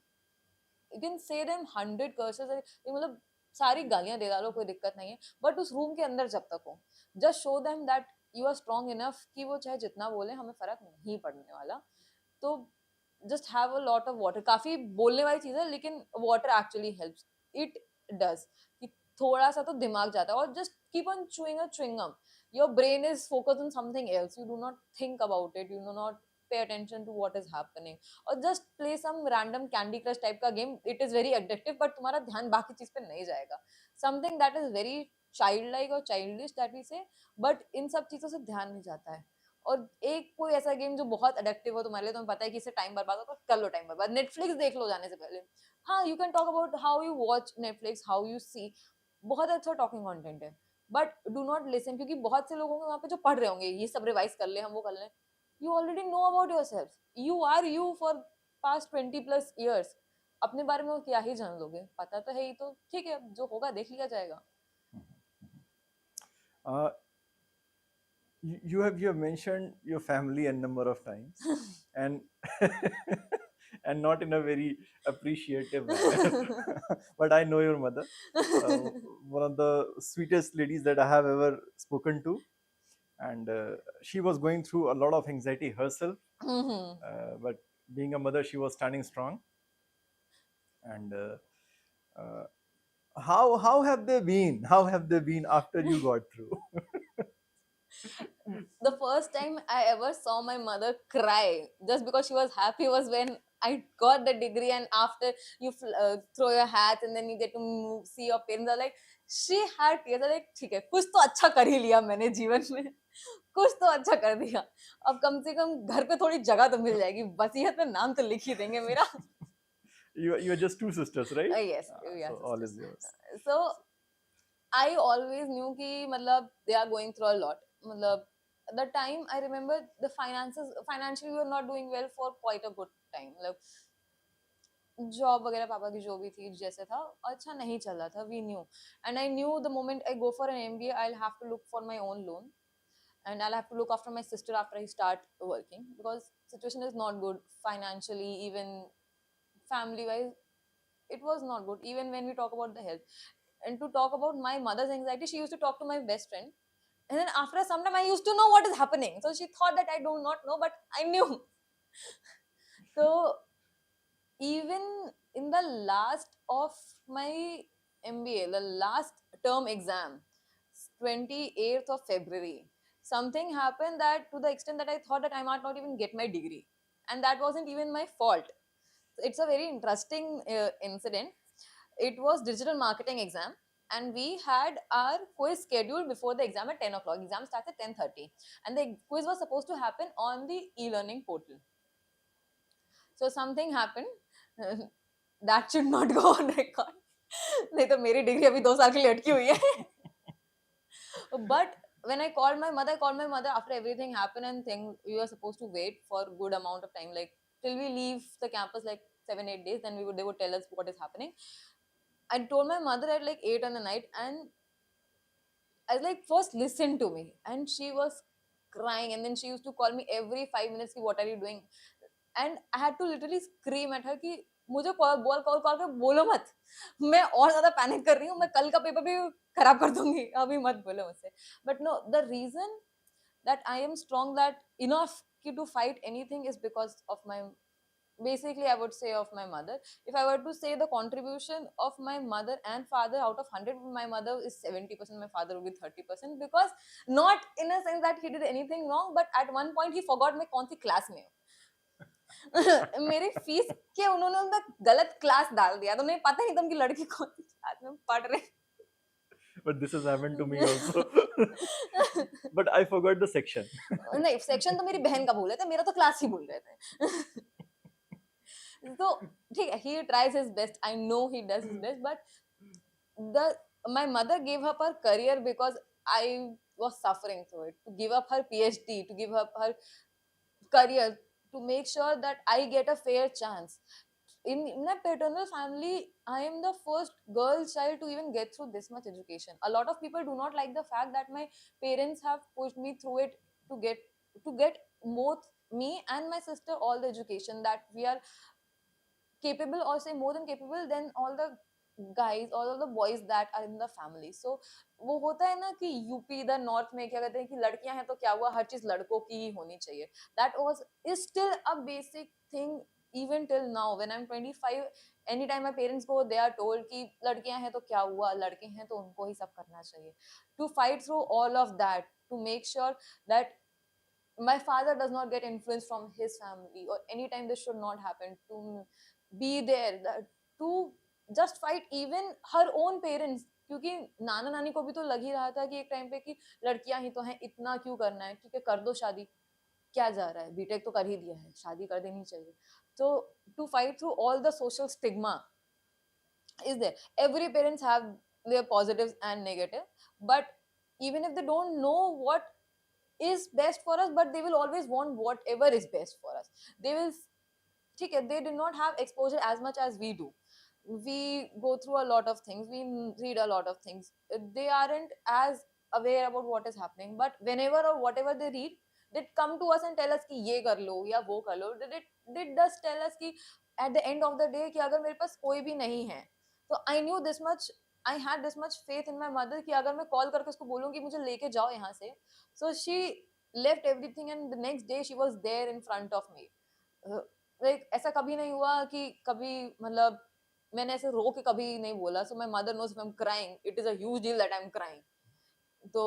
you can say them 100 curses, मतलब सारी गालियां दे डालो, कोई दिक्कत नहीं है, but उस room के अंदर जब तक हो, just show them that you are strong enough कि वो चाहे जितना बोले हमें फर्क नहीं पड़ने वाला. तो just have a lot of water. काफी बोलने वाली चीज है लेकिन water actually helps. It does कि थोड़ा सा तो दिमाग जाता है. और just keep on chewing a chewing gum. Your brain is focused on something else. You do not think about it. You do not pay attention to what is happening. और just play some random Candy Crush type का game. It is very addictive but तुम्हारा ध्यान बाकी चीज पे नहीं जाएगा. Something that is very child like और चाइल्डिश दैट वी से, बट इन सब चीजों से ध्यान नहीं जाता है. और एक कोई ऐसा गेम जो बहुत अडिक्टिव हो तुम्हारे लिए, तुम्हें पता है कि इससे टाइम बर्बाद होगा, कर लो टाइम बर्बाद. नेटफ्लिक्स देख लो जाने से पहले. हाँ, you can talk about how you watch Netflix, how you see. बहुत अच्छा टॉकिंग कंटेंट है, बट डू नॉट लिसन. क्योंकि बहुत से लोग होंगे वहां पे जो पढ़ रहे होंगे, ये सब रिवाइज कर ले, हम वो कर ले. You already know about yourself. You are you for past 20+ years. अपने बारे में वो क्या ही जान लोगे. पता तो है ही, तो ठीक है, जो होगा देख लिया जाएगा. Uh, you have mentioned your family a number of times, and and not in a very appreciative manner. But I know your mother, uh, one of the sweetest ladies that I have ever spoken to, and she was going through a lot of anxiety herself. But being a mother, she was standing strong. And uh, how have they been? How have they been after you got through? The first time I ever saw my mother cry just because she was happy was when I got the degree, and after you throw your hat and then you get to see your parents. Are like, she had tears. Like, ठीक है, कुछ तो अच्छा कर ही लिया मैंने जीवन में. कुछ तो अच्छा कर दिया. अब कम से कम घर पे थोड़ी जगह तो मिल जाएगी. वसीयत में नाम तो लिख ही देंगे मेरा. You are just two sisters, right? Yes, we are So all is sisters. yours. So I always knew कि मतलब they are going through a lot. मतलब the time I remember the finances, financially we were not doing well for quite a good time. मतलब job वगैरह पापा की जो भी थी जैसे था, अच्छा नहीं चल रहा था. We knew, and I knew the moment I go for an MBA I will have to look for my own loan, and I'll have to look after my sister after I start working, because situation is not good financially, even family wise. It was not good, even when we talk about the health. And to talk about my mother's anxiety, she used to talk to my best friend, and then after some time I used to know what is happening, so she thought that I do not know, but I knew. So even in the last of my MBA, the last term exam, 28th of February, something happened that to the extent that I thought that I might not even get my degree, and that wasn't even my fault. It's a very interesting incident. It was digital marketing exam, and we had our quiz scheduled before the exam at 10 o'clock. Exam starts at 10:30, and the quiz was supposed to happen on the e-learning portal. So something happened that should not go on record. नहीं तो मेरी degree अभी 2 साल के लिए अटकी हुई है. But when I called my mother after everything happened, and things we were supposed to wait for good amount of time, like till we leave the campus, like 7-8 days. Then they would tell us what is happening. I told my mother at like 8 in the night, and I was like, first listen to me. And she was crying, and then she used to call me every 5 minutes. What are you doing? And I had to literally scream at her कि मुझे call call call के बोलो मत, मैं और ज्यादा panic कर रही हूँ, मैं कल का पेपर भी खराब कर दूंगी, अभी मत बोलो मुझसे. But no, the reason that I am strong, that enough to fight anything, is because of my, basically I would say, of my mother. If I were to say the contribution of my mother and father out of 100, my mother is 70%, my father will be 30%, because not in a sense that he did anything wrong, but at one point he forgot मैं कौन सी class में हूँ. मेरी fees के उन्होंने उनका गलत class डाल दिया, तो उन्हें पता नहीं था उनकी लड़की कौन सी क्लास में पढ़ रहे. But this has happened to me also. But I forgot the section. नहीं, सेक्शन तो मेरी बहन का भूल रहे थे, मेरा तो क्लास ही भूल रहे थे. तो ठीक है, he tries his best, I know he does his best, but the my mother gave up her career because I was suffering through it, to give up her PhD, to give up her career, to make sure that I get a fair chance. In my paternal family, I am the first girl child to even get through this much education. A lot of people do not like the fact that my parents have pushed me through it to get both me and my sister all the education that we are capable, or say more than capable than all the guys, all of the boys that are in the family. So वो होता है ना कि UP इधर north में क्या कहते हैं कि लड़कियां हैं तो क्या हुआ, हर चीज लड़कों की ही होनी चाहिए. That was is still a basic thing even till now. When I'm 25, anytime my parents go, they are told कि लड़कियां हैं तो क्या हुआ, लड़के हैं तो उनको ही सब करना चाहिए. To fight through all of that, to make sure that my father does not get influence from his family, or anytime this should not happen, to be there, to just fight even her own parents. क्योंकि नाना नानी को भी तो लग ही रहा था कि एक टाइम पे कि लड़कियां ही तो हैं, इतना क्यों करना है, ठीक है कर दो शादी, क्या जा रहा है, बीटेक तो कर ही दिया है, शादी कर देनी चाहिए. तो to fight through all the social stigma is there. Every parents have their positives and negative, but even if they don't know what is best for us, but they will always want whatever is best for us. They will, okay, they do not have exposure as much as we do. We go through a lot of things, we read a lot of things. They aren't as aware about what is happening, but whenever or whatever they read, they come to us and tell us कि ये कर लो या वो कर लो. They just tell us कि at the end of the day कि अगर मेरे पास कोई भी नहीं है, तो I knew this much, I had this much faith in my mother कि अगर मैं कॉल करके उसको बोलूँ कि मुझे लेके जाओ यहाँ से, so she left everything and the next day she was there in front of me. Like ऐसा कभी नहीं हुआ कि कभी मतलब मैंने ऐसे रो के कभी नहीं बोला. So my mother knows if I'm crying, it is a huge deal that I'm crying. तो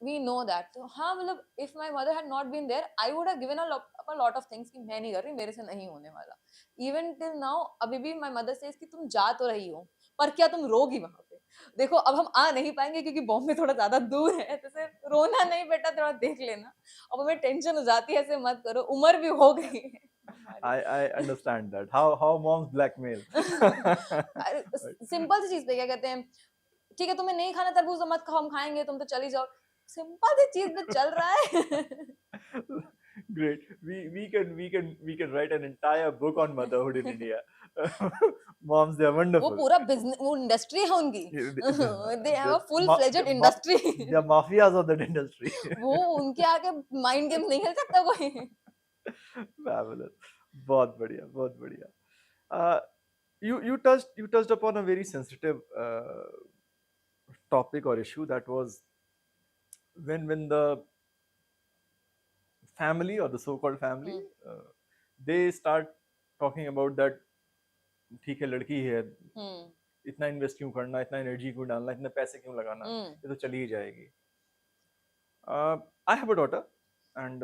we know that. तो हाँ मतलब if my mother had not been there, I would have given up a lot of things कि मैं नहीं कर रही, मेरे से नहीं होने वाला. Even till now अभी भी my mother says कि तुम जा तो रही हो, पर क्या तुम रोगी वहां पे. देखो अब हम आ नहीं पाएंगे क्योंकि बॉम्बे थोड़ा ज्यादा दूर है, तो सिर्फ रोना नहीं बेटा, थोड़ा देख लेना. अब हमें टेंशन हो जाती है, ऐसे मत करो, उम्र भी हो गई है हमारी. I understand that. How moms blackmail. Right. Simple सी चीज पे क्या कहते हैं, ठीक है तुम्हें नहीं खाना तरबूज तो मत खाओ, हम खाएंगे, तुम तो चली जाओ. सिंपल सी चीज पे चल रहा है. Great. We can write an entire book on motherhood in India. Moms, they are वो wonderful. पूरा बिजनेस, वो इंडस्ट्री है उनकी. They have a full fledged they industry. are mafias of that industry. वो उनके आगे माइंड गेम नहीं खेल सकता कोई. Fabulous. बहुत बढ़िया, बहुत बढ़िया. Uh, you touched upon a very sensitive topic or issue, that was when the family, or the so-called family, they start talking about that. ठीक है लड़की है, इतना इन्वेस्ट क्यों करना, इतना एनर्जी क्यों डालना, इतने पैसे क्यों लगाना, ये तो चली ही जाएगी. I have a daughter, and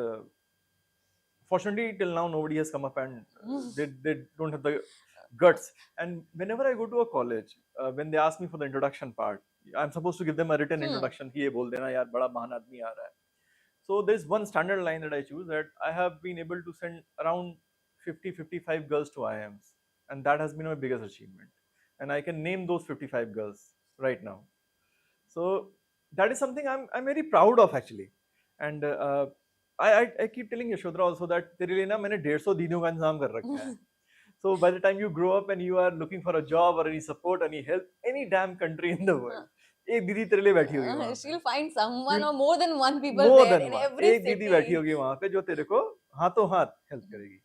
fortunately till now nobody has come up and they don't have the guts. And whenever I go to a college, when they ask me for the introduction part, I'm supposed to give them a written introduction कि ये बोल देना यार बड़ा महान आदमी आ रहा है. So there's one standard line that I choose, that I have been able to send around 50-55 girls to IIMs, and that has been my biggest achievement. And I can name those 55 girls right now. So that is something I'm very proud of actually. And I keep telling Yashodhara also that तेरे लिए ना मैंने 150 दीदियों का इंतजाम कर रखा है. So by the time you grow up and you are looking for a job or any support, any help, any damn country in the world, एक दीदी तेरे लिए बैठी होगी वहाँ पे. She'll find someone or more than one people More there than in one. every एक दीदी बैठी city. होगी वहाँ पे जो तेरे को हाथों हाथ हेल्प करेगी.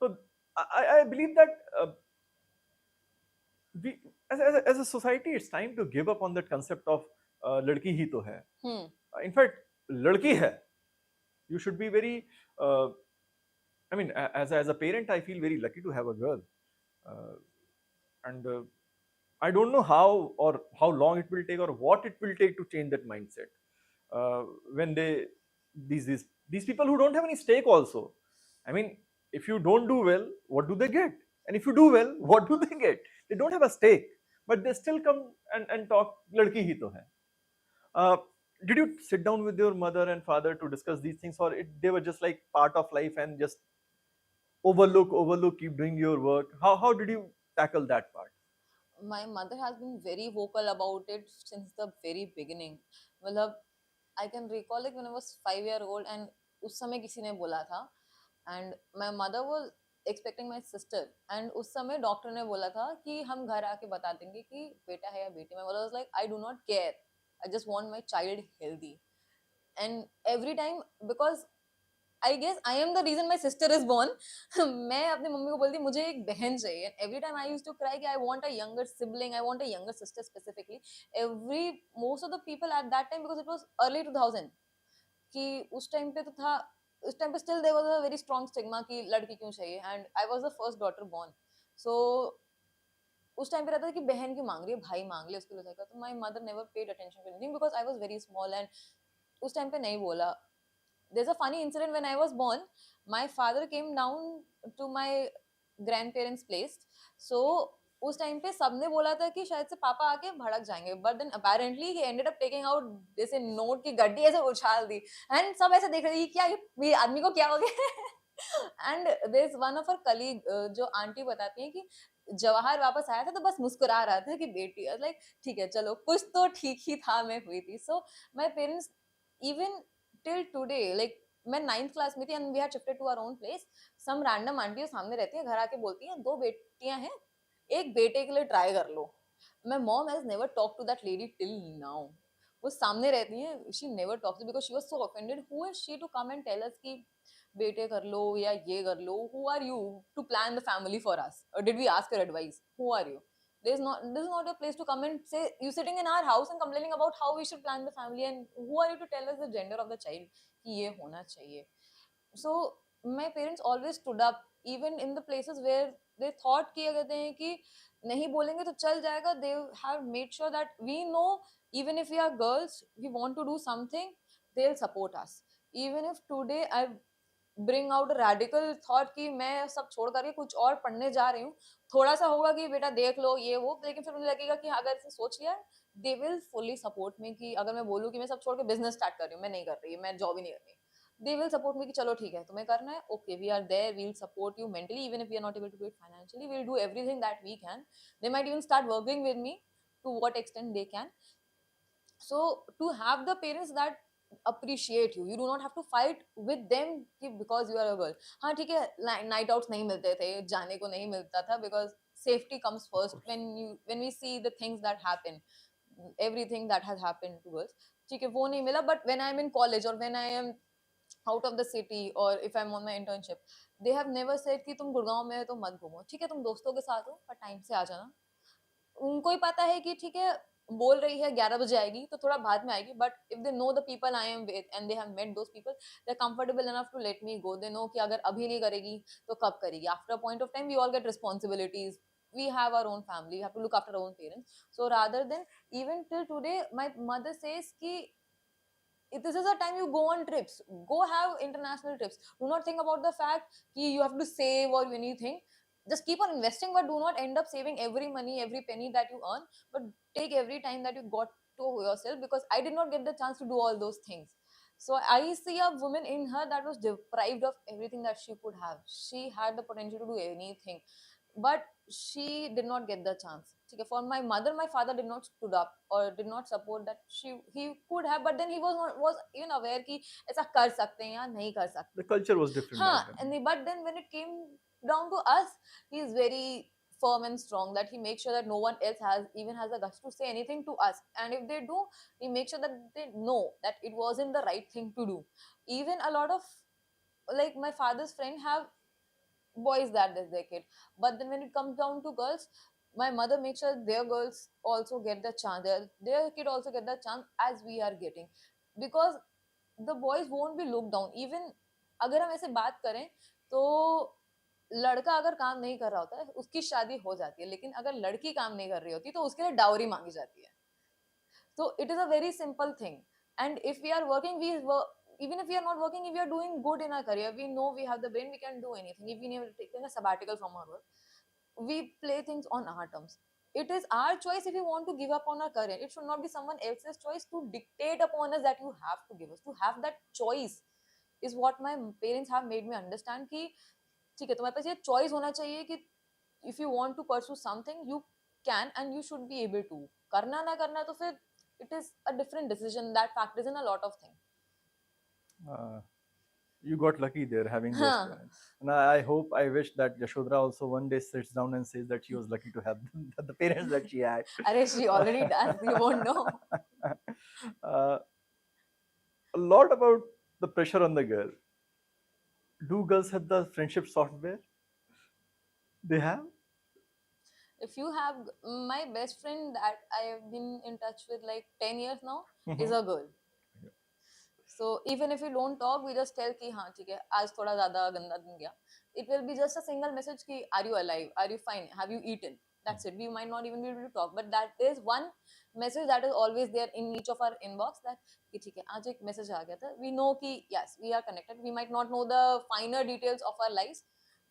So I believe that we as a society, it's time to give up on that concept of लड़की ही तो है. In fact, लड़की है. You should be very I mean, as a parent, I feel very lucky to have a girl, and I don't know how long it will take or what it will take to change that mindset. When these people who don't have any stake also. I mean, if you don't do well, what do they get? And if you do well, what do they get? They don't have a stake, but they still come and talk. Ladki hi to hai. Did you sit down with your mother and father to discuss these things, or they were just like part of life and just overlook, keep doing your work? How did you tackle that part? My mother has been very vocal about it since the very beginning. मतलब I can recall like when I was 5 year old and उस समय किसी ने बोला था, and my mother was expecting my sister, and उस समय doctor ने बोला था कि हम घर आके बता देंगे कि बेटा है या बेटी. My mother was like, I do not care, I just want my child healthy. And every time, because I guess I am the reason my sister is born. मैं अपनी मम्मी को बोलती मुझे एक बहन चाहिए. Every time I used to cry कि I want a younger sibling, I want a younger sister specifically. Every most of the people at that time, because it was early 2000, कि उस टाइम पे तो था, उस टाइम पे still there was a very strong stigma कि लड़की क्यों चाहिए. And I was the first daughter born. So उस टाइम पे रहता था कि बहन क्यों मांग रही है, भाई मांग ले उसके लिए जाएगा. तो my mother never paid attention to anything because I was very small. And उस टाइम पे नहीं बोला. there's a funny incident when I was born. My father came down to my grandparents' place. So उस time पे सबने बोला था कि शायद से पापा आके भड़क जाएंगे, but then apparently he ended up taking out जैसे नोट की गड्डी ऐसे उछाल दी. एंड सब ऐसे देख रहे थे क्या ये आदमी को क्या हो गया. And there is one of our colleague जो आंटी बताती हैं कि जवाहर वापस आया था तो बस मुस्कुरा रहा था कि बेटी, लाइक ठीक है चलो कुछ तो ठीक ही था मैं हुई थी. So my parents even till today, like मैं 9th क्लास में थी and we had shifted to our own place. Some random aunty सामने रहती है, घर आके बोलती है 2 बेटियां हैं, एक बेटे के लिए ट्राई कर लो. My mom has never talk to that lady till now. वो सामने रहती है, she never talks because she was so offended. Who is she to come and tell us कि बेटे कर लो या ये कर लो. Who are you to plan the family for us, और did we ask your advice? Who are you? This is not a place to come and say you sitting in our house and complaining about how we should plan the family, and who are you to tell us the gender of the child कि ये होना चाहिए. So my parents always stood up even in the places where they thought कि अगर कहते हैं कि नहीं बोलेंगे तो चल जाएगा. They have made sure that we know even if we are girls, we want to do something, they'll support us. Even if today I bring out radical thought कि मैं सब छोड़ करके कुछ और पढ़ने जा रही हूँ, थोड़ा सा होगा कि बेटा देख लो ये वो, लेकिन फिर मुझे लगेगा कि अगर इसे सोच लिया, they will fully support me. कि अगर मैं बोलूँ कि मैं सब छोड़ के बिजनेस स्टार्ट कर रही हूँ, मैं नहीं कर रही, मैं जॉब ही नहीं कर रही, दे विल सपोर्ट मी कि चलो ठीक है तुम्हें करना है, okay we are there, we will support you mentally even if we are not able to do it financially, we will do everything that we can. They might even start working with me to what extent they can. So to have the parents that appreciate you, you do not have to fight with them because you are a girl. हाँ ठीक है, night outs नहीं मिलते थे, जाने को नहीं मिलता था, because safety comes Of first. course. When we see the things that happen, everything that has happened to girls, ठीक है वो नहीं मिला. But when I am in college or when I am out of the city or if I'm on my internship, they have never said कि तुम गुड़गांव में हो तो मत घूमो, ठीक है तुम दोस्तों के साथ हो पर टाइम से आ जाना. उनको ही पता है कि ठीक है बोल रही है 11 बजे आएगी तो थोड़ा बाद में आएगी, but if they know the people I am with and they have met those people, they are comfortable enough to let me go. They know कि अगर अभी नहीं करेगी तो कब करेगी. After a point of time we all get responsibilities, we have our own family, we have to look after our own parents. So rather than, even till today my mother says ki if this is a time you go on trips, go have international trips, do not think about the fact ki you have to save or anything. Just keep on investing, but do not end up saving every money, every penny that you earn, but take every time that you got to yourself, because I did not get the chance to do all those things. So I see a woman in her that was deprived of everything that she could have. She had the potential to do anything, but she did not get the chance. Okay, for my mother, my father did not stood up or did not support that. He could have, but then he was even aware कि ऐसा कर सकते हैं या नहीं कर सकते. The culture was different हाँ, back then. but then when it came down to us, he is very firm and strong that he makes sure that no one else has the guts to say anything to us, and if they do, he makes sure that they know that it wasn't the right thing to do. Even a lot of, like, my father's friend have boys that is their kid, but then when it comes down to girls, my mother makes sure their girls also get the chance, their kid also get the chance as we are getting, because the boys won't be looked down. Even अगर हम ऐसे बात करें तो लड़का अगर काम नहीं कर रहा होता है उसकी शादी हो जाती है, लेकिन अगर लड़की काम नहीं कर रही होती तो उसके लिए डाउरी मांगी जाती है. So it is a very simple thing. And if we are working, even if we are not working, if we are doing good in our career, we know we have the brain, we can do anything. If we never taken a sabbatical from our work, we play things on our terms. It is our choice if we want to give up on our career. It should not be someone else's choice to dictate upon us that you have to give us. To have that choice is what my parents have made me understand कि ठीक है तुम्हारे पास ये choice होना चाहिए कि if you want to pursue something, you can and you should be able to. करना ना करना तो फिर it is a different decision that factors in a lot of things. You got lucky there having those हाँ. parents. And I hope, I wish that Yashodhara also one day sits down and says that she was lucky to have the parents that she had. अरे she already does, you won't know. A lot about the pressure on the girl. Do girls have the friendship software? They have? If you have, my best friend that I have been in touch with like 10 years now is Mhm. a girl. So even if we don't talk, we just tell कि हाँ ठीक है आज थोड़ा ज़्यादा गंदा दिन गया. It will be just a single message कि are you alive? Are you fine? Have you eaten? That's it. We might not even be able to talk, but that is one message that is always there in each of our inbox that कि ठीक है आज एक message आ गया था. We know कि yes we are connected. We might not know the finer details of our lives,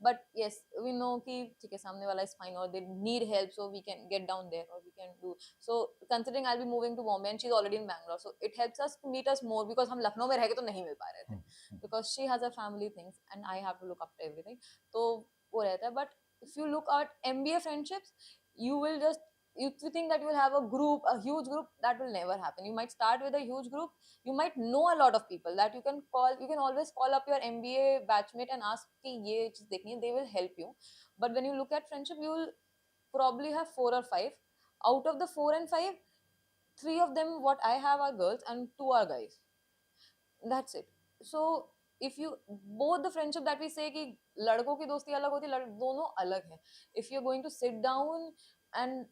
but yes we know कि ठीक है सामने वाला is fine or they need help so we can get down there or we can do. So considering I'll be moving to Bombay and she's already in Bangalore, so it helps us to meet us more because हम लखनऊ में रह के तो नहीं मिल पा रहे थे because she has a family things and I have to look after everything. तो वो रहता है. But if you look at MBA friendships, you will just if you think that you will have a group, a huge group, that will never happen. You might start with a huge group, you might know a lot of people that you can call. You can always call up your MBA batchmate and ask कि ये चीज देखनी है, they will help you. But when you look at friendship, you will probably have 4 or 5. Out of the 4 and 5, 3 of them what I have are girls and 2 are guys. That's it. So if you both the friendship that we say कि लड़कों की दोस्ती अलग होती है, दोनों अलग है. If you're going to sit down and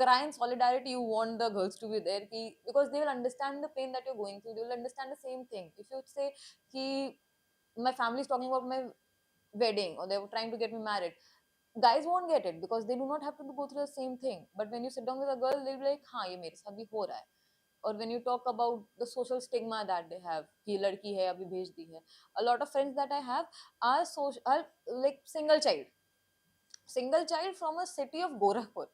cry in solidarity, you want the girls to be there because they will understand the pain that you're going through. They will understand the same thing. If you say कि my family is talking about my wedding or they were trying to get me married, guys won't get it because they do not have to go through the same thing. But when you sit down with a girl, they'll be like हाँ ये मेरे साथ भी हो रहा है. Or when you talk about the social stigma that they have कि लड़की है अभी भेज दी है, a lot of friends that I have are like single child from a city of Gorakhpur.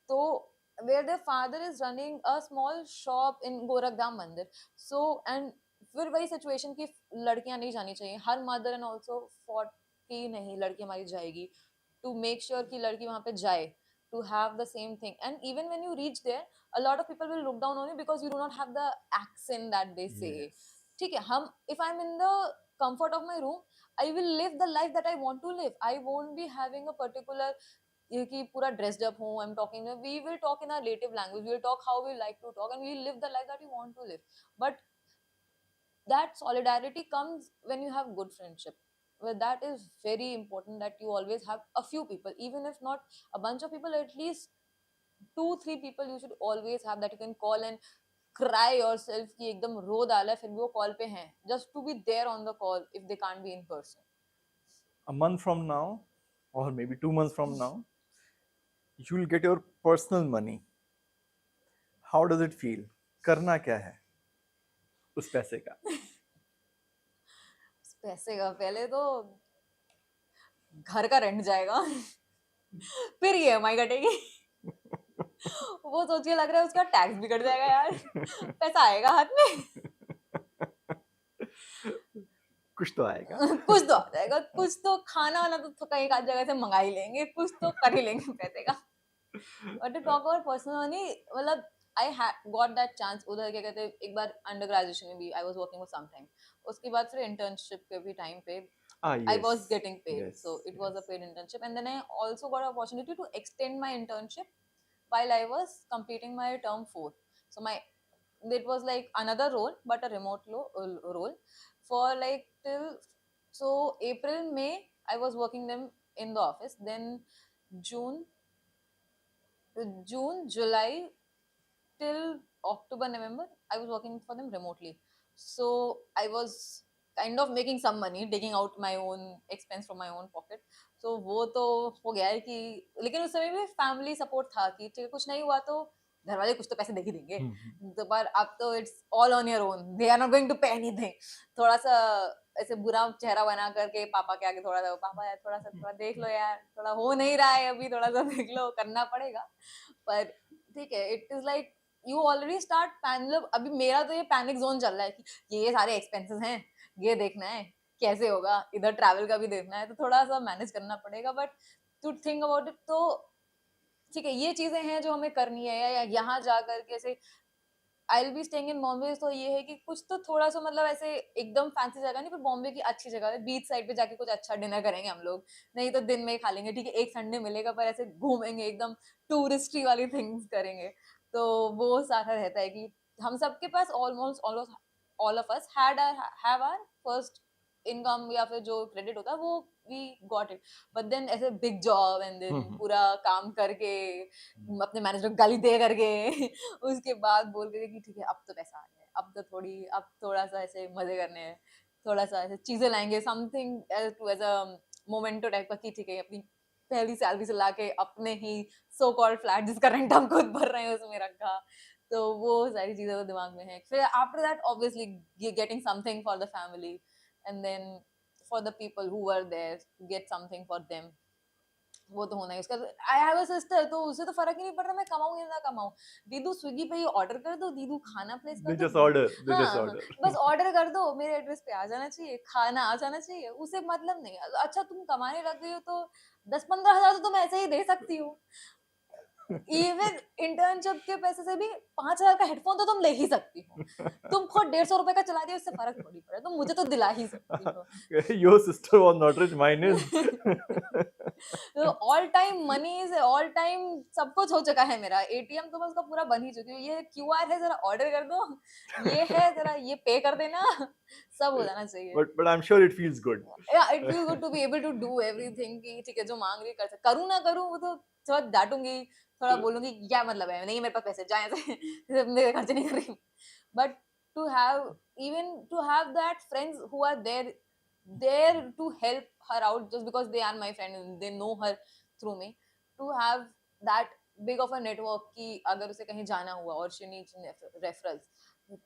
So where their father is running a small shop in Gorakhdam Mandir. So and फिर वही situation की लड़कियां नहीं जानी चाहिए. Her mother and also fought कि नहीं लड़की हमारी जाएगी, to make sure कि लड़की वहां पे जाए, to have the same thing. And even when you reach there, a lot of people will look down on you because you do not have the accent that they say. Yes. ठीक है, हम if I'm in the comfort of my room, I will live the life that I want to live. I won't be having a particular ये कि पूरा dressed up हूँ, I'm talking, we will talk in our native language, we will talk how we like to talk and we will live the life that we want to live. But that solidarity comes when you have good friendship. Well, that is very important that you always have a few people, even if not a bunch of people, at least 2 3 people you should always have that you can call and cry yourself कि एकदम रो डाला है फिर भी वो call पे हैं, just to be there on the call if they can't be in person. A month from now, or maybe 2 months from now, you will get your personal money. How does it feel? करना क्या है उस पैसे का? पैसे का पहले तो घर का रेंट जाएगा फिर EMI कटेगी वो सोच के लग रहा है उसका टैक्स भी कट जाएगा यार पैसा आएगा हाथ में कुछ तो आएगा. कुछ तो आ जाएगा, कुछ तो खाना वाना तो कहीं एक आध जगह से मंगा ही लेंगे, कुछ तो कर ही लेंगे पैसे का. But to talk about personal money, मतलब आई गॉट दैट चांस उधर क्या कहते हैं, एक बार अंडर ग्रेजुएशन में भी I was working for some time, उसके बाद फिर इंटर्नशिप के भी टाइम पे I Yes. was getting paid. Yes. So it was a Yes. paid internship. And then I also got an opportunity to extend my internship while I was completing my term 4. So it was like another role, but a remote role for like till, so April, May, I was working them in the office. Then June, July till October, November, I was working for them remotely. So I was kind of making some money, taking out my own expense from my own pocket. So वो तो हो गया है कि, लेकिन उस समय भी फैमिली सपोर्ट था कि ठीक है कुछ नहीं हुआ तो घर वाले कुछ तो पैसे दे ही देंगे. तो पर अब तो it's all on your own, they are not going to pay anything. थोड़ा सा ऐसे बुरा चेहरा बना करके पापा के आगे थोड़ा सा, पापा यार थोड़ा सा थोड़ा देख लो यार, थोड़ा हो नहीं रहा है अभी, थोड़ा सा देख लो, करना पड़ेगा. पर ठीक है, it is like you already start मतलब अभी मेरा तो ये पैनिक जोन चल रहा है कि ये सारे एक्सपेंसेस हैं, ये देखना है कैसे होगा, इधर ट्रैवल का भी देखना है, तो थोड़ा सा मैनेज करना पड़ेगा. But to think about it तो ठीक है, ये चीजें हैं जो हमें करनी है. या यहाँ जा करके ऐसे I will be staying in Bombay, तो ये है कि कुछ तो थोड़ा सा मतलब ऐसे एकदम फैंसी जगह नहीं, पर बॉम्बे की अच्छी जगह है, बीच साइड पे जाके कुछ अच्छा डिनर करेंगे हम लोग, नहीं तो दिन में ही खा लेंगे. ठीक है, एक संडे मिलेगा पर ऐसे घूमेंगे, एकदम टूरिस्टी वाली थिंग्स करेंगे. तो वो सारा रहता है कि हम सबके पास almost all of us have our first income या फिर जो क्रेडिट होता है वो we got it, but then ऐसे big job and then hmm. पूरा काम करके अपने मैनेजर को गाली दे करके उसके बाद बोल के कि ठीक है अब तो पैसा आ गया है, अब थोड़ा सा ऐसे मजे करने हैं, थोड़ा सा ऐसे चीजें लाएंगे, something to as a memento type का, कि ठीक है अपनी पहली सैलरी से लाके अपने ही सो कॉल्ड फ्लैट जिसका रेंट हम खुद भर रहे हैं उसमें रखा। तो वो सारी चीजें तो दिमाग में है। फिर after that obviously getting something for the family and then for the people who were there to get something for them, वो तो होना ही उसका। आई हैव अ सिस्टर, तो उससे तो फर्क ही नहीं पड़ रहा मैं कमाऊं या ना कमाऊं। दीदू स्विगी पे ही ऑर्डर कर दो, दीदू खाना प्लेस कर They दो। just order. They just हाँ, order. बस ऑर्डर कर दो, मेरे एड्रेस पे आ जाना चाहिए, खाना आ जाना चाहिए, उसे मतलब नहीं। अच्छा तुम कमाने लग गई हो तो 10-15 हजार तो तुम ऐसे ही दे सकती हो। इवन इंटर्नशिप के पैसे से भी 5 हजार का हेडफोन तो तुम ले ही सकती हो। तुम खुद 150 रुपए का चला रही हो, उससे फर्क थोड़ी पड़ा, तुम मुझे तो दिला ही सकती हो। Your sister was not rich, mine is. All time money is all time, सब कुछ हो चुका है मेरा। एटीएम तो मैं उसका पूरा बन ही चुकी हूँ। ये क्यूआर है जरा ऑर्डर कर दो, ये है जरा ये पे कर देना, सब हो जाना चाहिए। But I'm sure it feels good. Yeah, it feels good to be able to do everything कि ठीक है जो मांग रही कर सकते, करूँ ना करूँ वो तो थोड़ा डांटूंगी, थोड़ा बोलूंगी क्या मतलब है, नहीं मेरे पास पैसे जाए ऐसे मेरे खर्च नहीं कर रही। But to have, even to have that friends who are there to help her out just because they are my friend and they know her through me, to have that big of a network कि अगर उसे कहीं जाना हुआ और she needs referrals,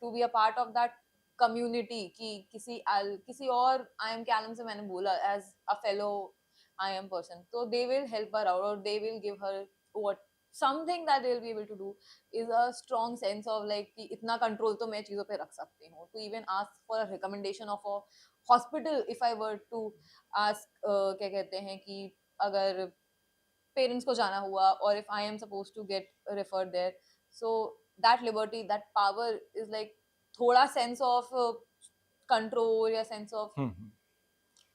to be a part of that community कि किसी और IIM के आलम से मैंने बोला as a fellow IIM person, तो they will help her out or they will give her what something that they'll be able to do is a strong sense of like कि इतना कंट्रोल तो मैं चीजों पे रख सकती हूँ, to even ask for a recommendation of a hospital if I were to ask, क्या कहते हैं कि अगर पेरेंट्स को जाना हुआ और if I am supposed to get referred there, so that liberty, that power is like थोड़ा sense of control या sense of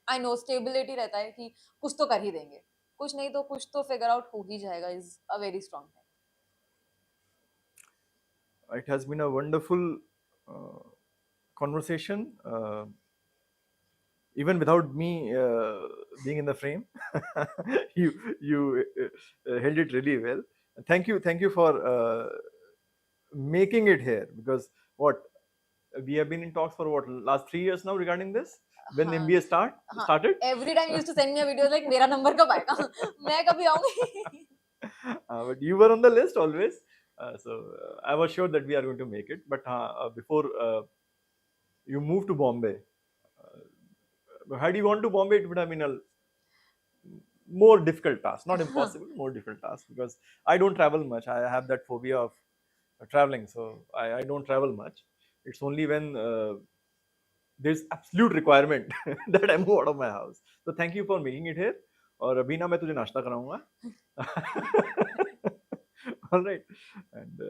I know stability रहता है कि कुछ तो कर ही देंगे, कुछ नहीं तो कुछ तो figure out हो ही जाएगा, is a very strong thing. It has been a wonderful conversation, even without me being in the frame. you held it really well. Thank you for making it here, because what we have been in talks for what last 3 years now regarding this, when हाँ, MBA started. every time you used to send me a video like मेरा number कब आएगा, मैं कभी आऊंगी। But you were on the list always, so I was sure that we are going to make it. But before you moved to Bombay, had you gone to Bombay, it would have been a more difficult task, not impossible, more difficult task, because I don't travel much. I have that phobia of traveling, so I don't travel much. It's only when there's absolute requirement that I move out of my house. So thank you for making it here. और अभी ना मैं तुझे नाश्ता कराऊंगा. All right, and